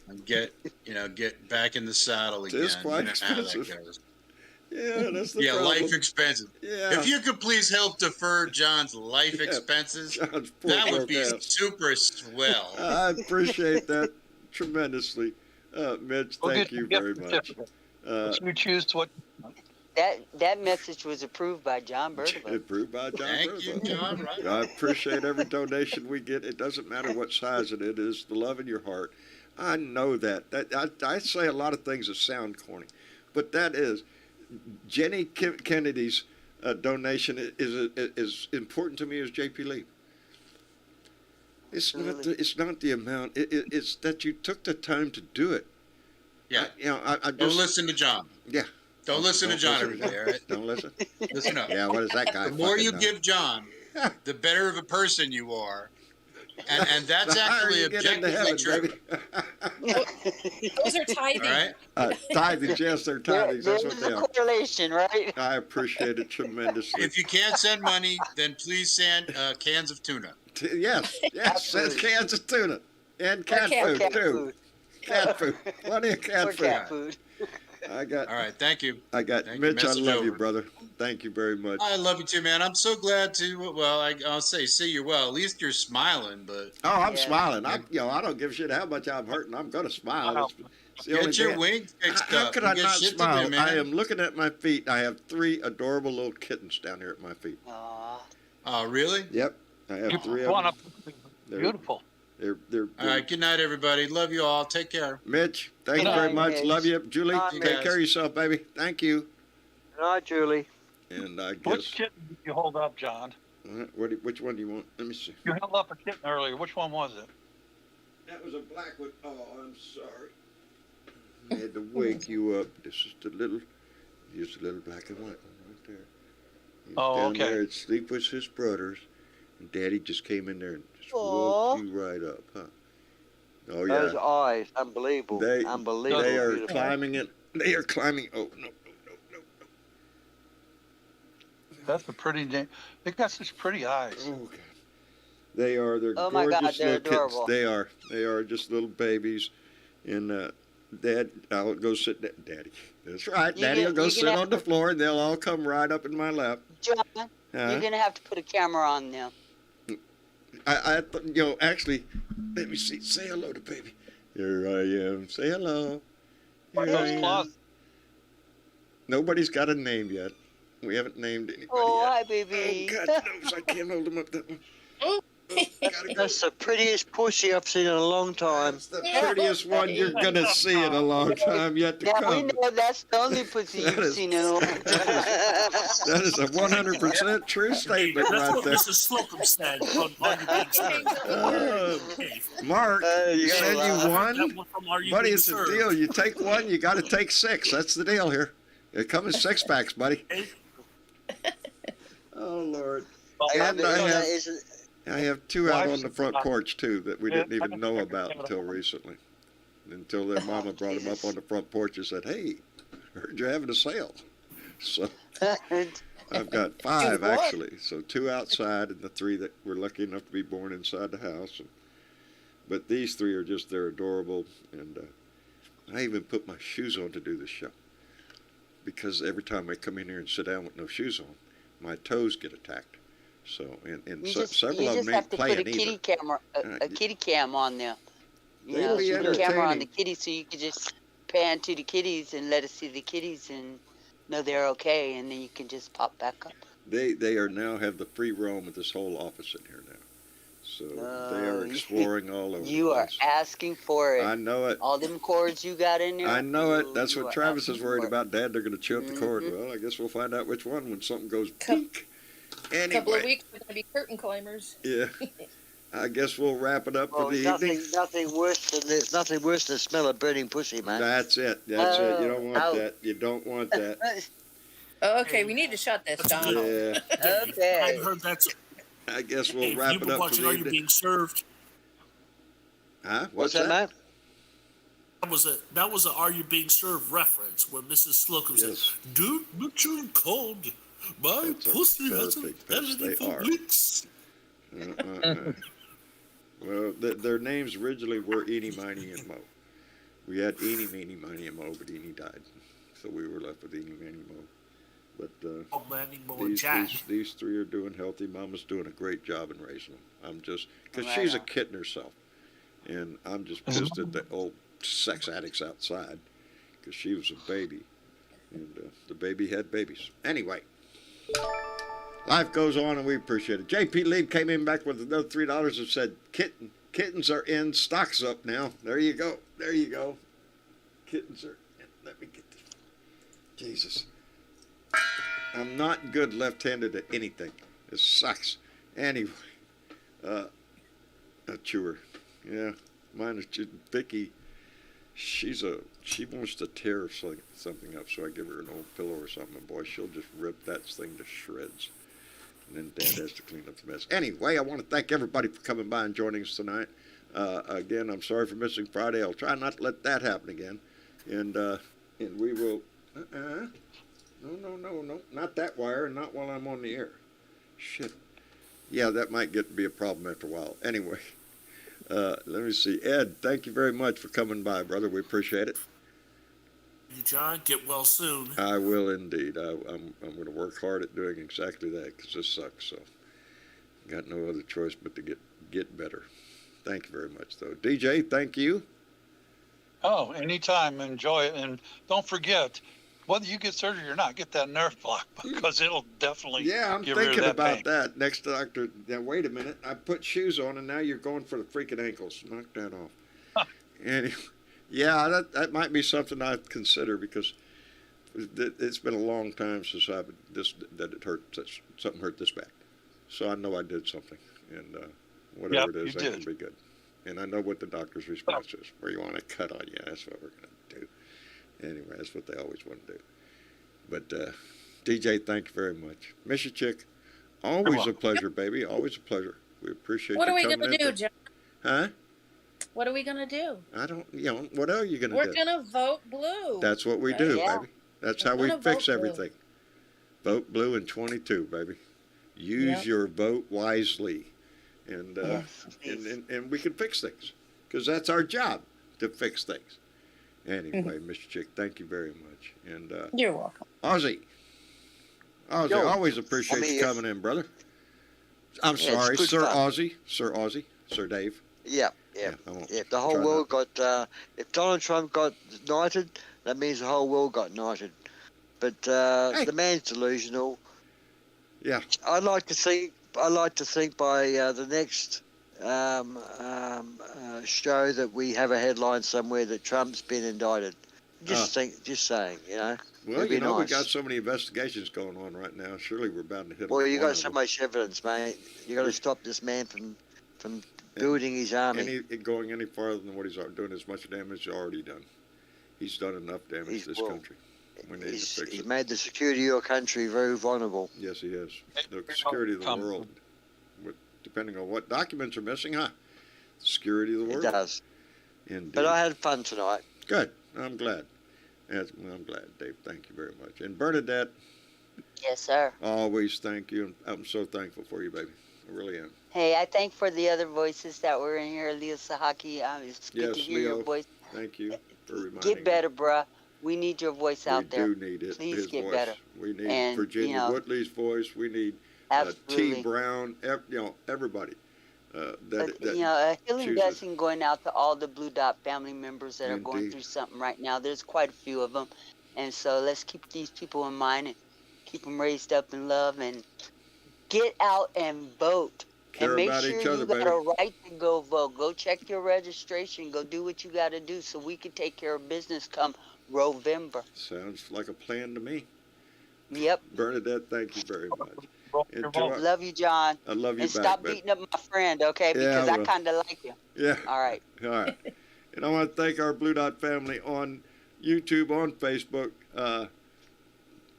and get back in the saddle again. Just quite how that expensive. goes. Yeah, that's the yeah, problem. life expenses. Yeah. If you could please help defer John's life expenses, that would be super swell. I appreciate that tremendously. Mitch, thank you very much. You choose what. That message was approved by John Berthelot. Approved by John Thank you, John. Right. I appreciate every donation we get. It doesn't matter what size it is, the love in your heart. I know that. I say a lot of things that sound corny, but that is Jenny Kennedy's donation is as important to me as J.P. Lee. It's not the amount. It's that you took the time to do it. Yeah. I just don't listen to John. Yeah. Don't listen to John every day, all right? Don't listen. Listen up. Yeah, what is that guy? The more you give John, the better of a person you are. And that's actually objectively true. Those are tithing. All right? Tithing, yes, they're tithing. That's what they are. Correlation, right? I appreciate it tremendously. If you can't send money, then please send cans of tuna. Yes, send cans of tuna. And cat food, too. Cat food. Plenty of cat food. All right, thank you. Mitch, I love you, brother. Thank you very much. I love you too, man. I'm so glad to. Well, I'll say, see you well. At least you're smiling, but. Oh, I'm smiling. I don't give a shit how much I'm hurting. I'm gonna smile. Get your wings fixed how up. could I not smile? Do, I am looking at my feet. I have 3 adorable little kittens down here at my feet. Oh, really? Yep, I have 3 of them. Beautiful. They're all right. Good night, everybody. Love you all. Take care. Mitch, thank you very much. Mitch. Love you, Julie. Bye, Take Mitch. care of yourself, baby. Thank you. Good night, Julie. And I guess. Which kitten did you hold up, John? Which one do you want? Let me see. You held up a kitten earlier. Which one was it? That was a black one. Oh, I'm sorry. I had to wake you up. This is the little black and white one right there. He's down there asleep with his brothers, and Daddy just came in there and just woke you right up, huh? Oh yeah. Those eyes, unbelievable. Unbelievable. They are climbing it. They are climbing. Oh no. That's a pretty name. They got such pretty eyes. Oh God. They're Oh my gorgeous God, they're little kids. adorable. They are just little babies, and Dad, I'll go sit down. Daddy, that's right. Daddy will go sit on the floor, and they'll all come right up in my lap. John, you're gonna have to put a camera on them. Actually, let me see. Say hello to baby. Here I am. Say hello. Here I am. Nobody's got a name yet. We haven't named anybody yet. Hi, baby. Oh, God knows I can't hold him up that one. Oh, That's the prettiest pussy I've seen in a long time. That's the prettiest one you're going to see in a long time yet to come. We know that's the only pussy you've seen in a long time. That is a 100% true statement right there. That's what Mrs. Slocum said on Mark, you said you won? Buddy, it's a served? deal. You take one, you got to take 6. That's the deal here. It comes in 6-packs, buddy. Oh, Lord. And I have 2 out on the front porch, too, that we didn't even know about until recently. Until their mama brought them up on the front porch and said, hey, I heard you're having a sale. So I've got 5, actually. So 2 outside and the 3 that were lucky enough to be born inside the house. But these 3 are just, they're adorable. And I even put my shoes on to do the show. Because every time I come in here and sit down with no shoes on, my toes get attacked. So, several of them ain't playing either. You just have to put a kitty cam on there. You They'll know, be put a camera on the entertaining. kitties so you can just pan to the kitties and let us see the kitties and know they're okay, and then you can just pop back up. They are now have the free roam of this whole office in here now. So they are exploring all over. You are asking for it. I know it. All them cords you got in there. I know it. That's you what are Travis is asking worried for it. about. Dad, they're going to chew up the cord. Well, I guess we'll find out which one when something goes pink. Anyway. Couple of weeks, we're going to be curtain climbers. Yeah. I guess we'll wrap it up for the evening. Nothing worse than the smell of burning pussy, man. That's it. That's it. You don't want that. You don't want that. Okay, we need to shut this down. Yeah. Okay. I heard that's. I guess we'll wrap it up for watching the Are You evening. Being Served? Huh? What's that, man? That was a Are You Being Served reference where Mrs. Slocum said, "Dude, but you're cold. My That's a pussy hasn't perfect had pitch. any They for are. weeks." Well, their names originally were Eenie, Miny, and Mo. We had Eenie, Meenie, Miny, and Mo, but Eenie died. So we were left with Eenie, Meenie, Mo. But Jack. these three are doing healthy. Mama's doing a great job in raising them. I'm just, because she's a kitten herself. And I'm just pissed at the old sex addicts outside because she was a baby. And the baby had babies. Anyway, life goes on and we appreciate it. J.P. Lieb came in back with another $3 and said, kittens are in, stock's up now. There you go. There you go. Kittens are in. Let me get this. Jesus. I'm not good left-handed at anything. It sucks. Anyway, a chewer. Yeah, mine is Vicky. She wants to tear something up, so I give her an old pillow or something. And boy, she'll just rip that thing to shreds. And then Dad has to clean up the mess. Anyway, I want to thank everybody for coming by and joining us tonight. Again, I'm sorry for missing Friday. I'll try not to let that happen again. And we will. No, not that wire, and not while I'm on the air. Shit. Yeah, that might get to be a problem after a while. Anyway, let me see. Ed, thank you very much for coming by, brother. We appreciate it. You, John, get well soon. I will indeed. I'm going to work hard at doing exactly that because this sucks. So, got no other choice but to get better. Thank you very much, though. DJ, thank you. Oh, anytime. Enjoy it. And don't forget, whether you get surgery or not, get that nerve block because it'll definitely I'm get rid of thinking that about pain. that. Next doctor, now wait a minute. I put shoes on and now you're going for the freaking ankles. Knock that off. Anyway, yeah, that might be something I'd consider because it's been a long time since something hurt this bad. So I know I did something, and whatever it is, that can be good. And I know what the doctor's response is. Where you want to cut on you, that's what we're going to do. Anyway, that's what they always want to do. But DJ, thank you very much. Miss you, chick. Always a pleasure, baby. Always a pleasure. We appreciate What you are we coming going to do, in. John? Huh? What are we going to do? I don't, what are you going to do? We're going to vote blue. That's what we do, Yeah. baby. That's how we fix everything. Vote blue in 22, baby. Use your vote wisely. And, and we can fix things because that's our job to fix things. Anyway, Mr. Chick, thank you very much. And you're welcome. Ozzy, always appreciate you coming in, brother. I'm sorry, Sir Ozzy, Sir Dave. Yeah. The whole world got. If Donald Trump got knighted, that means the whole world got knighted. But the man's delusional. Yeah. I like to think by the next show that we have a headline somewhere that Trump's been indicted. Just saying, you know. Well, you know, we got so many investigations going on right now. Surely we're bound to hit. Well, you got so much evidence, mate. You got to stop this man from building his army. Going any farther than what he's doing as much damage he's already done. He's done enough damage to this country. We need to fix it. He's made the security of your country very vulnerable. Yes, he has. The security of the world. Depending on what documents are missing, huh? The security of the world. It does. Indeed. But I had fun tonight. Good. I'm glad. I'm glad, Dave. Thank you very much. And Bernadette. Yes, sir. Always thank you. I'm so thankful for you, baby. I really am. Hey, I thank for the other voices that were in here. Leo Sahaki, it's good to hear Leo, your voice. Thank you for reminding Get better, bruh. We need your voice out there. We do need it. Please his get voice. better. We need Virginia Woodley's voice. We need T. Brown. Everybody. A healing blessing going out to all the Blue Dot family members that are going through something right now. There's quite a few of them. And so let's keep these people in mind and keep them raised up in love and get out and vote. Care and make about sure each other, you got a right to go vote. Go check your registration. Go do what you got to do so we can take care of business come November. Sounds like a plan to me. Yep. Bernadette, thank you very much. Love you, John. I love you and back. stop beating up my friend, okay? Because I kind of like you. Yeah. All right. All right. And I want to thank our Blue Dot family on YouTube, on Facebook.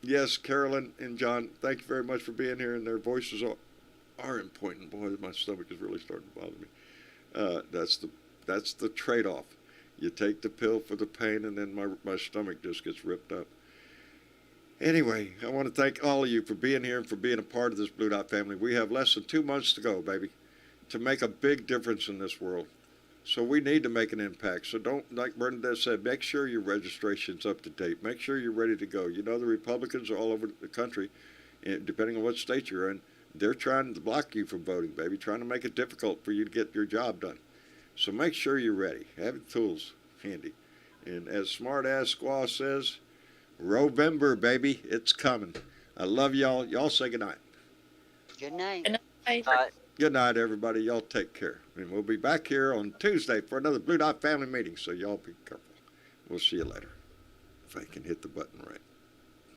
Yes, Carolyn and John, thank you very much for being here. And their voices are important. Boy, my stomach is really starting to bother me. That's the trade-off. You take the pill for the pain, and then my stomach just gets ripped up. Anyway, I want to thank all of you for being here and for being a part of this Blue Dot family. We have less than 2 months to go, baby, to make a big difference in this world. So we need to make an impact. So don't, like Bernadette said, make sure your registration's up to date. Make sure you're ready to go. You know, the Republicans are all over the country, and depending on what state you're in, they're trying to block you from voting, baby, trying to make it difficult for you to get your job done. So make sure you're ready. Have the tools handy. And as Smart Ass Squaw says, Rovember, baby, it's coming. I love y'all. Y'all say goodnight. Good night. Good night. Good night, everybody. Y'all take care. And we'll be back here on Tuesday for another Blue Dot family meeting, so y'all be careful. We'll see you later. If I can hit the button right.